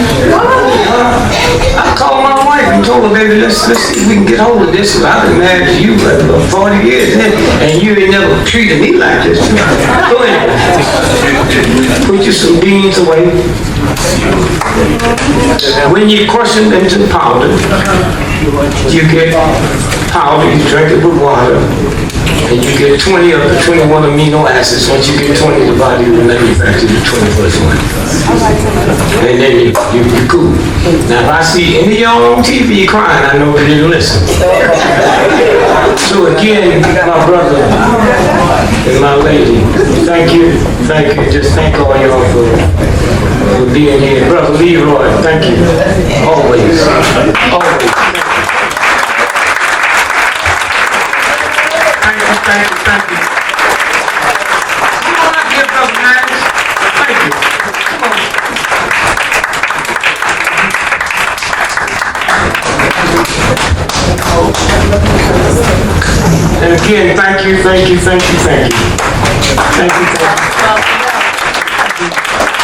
S2: I called my wife and told her, baby, let's see if we can get hold of this. I've been married to you for 40 years, and you ain't never treated me like this. Go ahead. Put you some beans away. When you crush them into powder, you get powder, you drink it with water, and you get 20 of the 21 amino acids. Once you get 20, the body will manufacture the 21st one. And then you cool. Now, if I see any of y'all on TV crying, I know they didn't listen. So again, my brother and my lady, thank you. Just thank all y'all for being here. Brother Leroy, thank you. Always. Thank you. Come on up here, Brother Max. Thank you. Come on. And again, thank you. Thank you.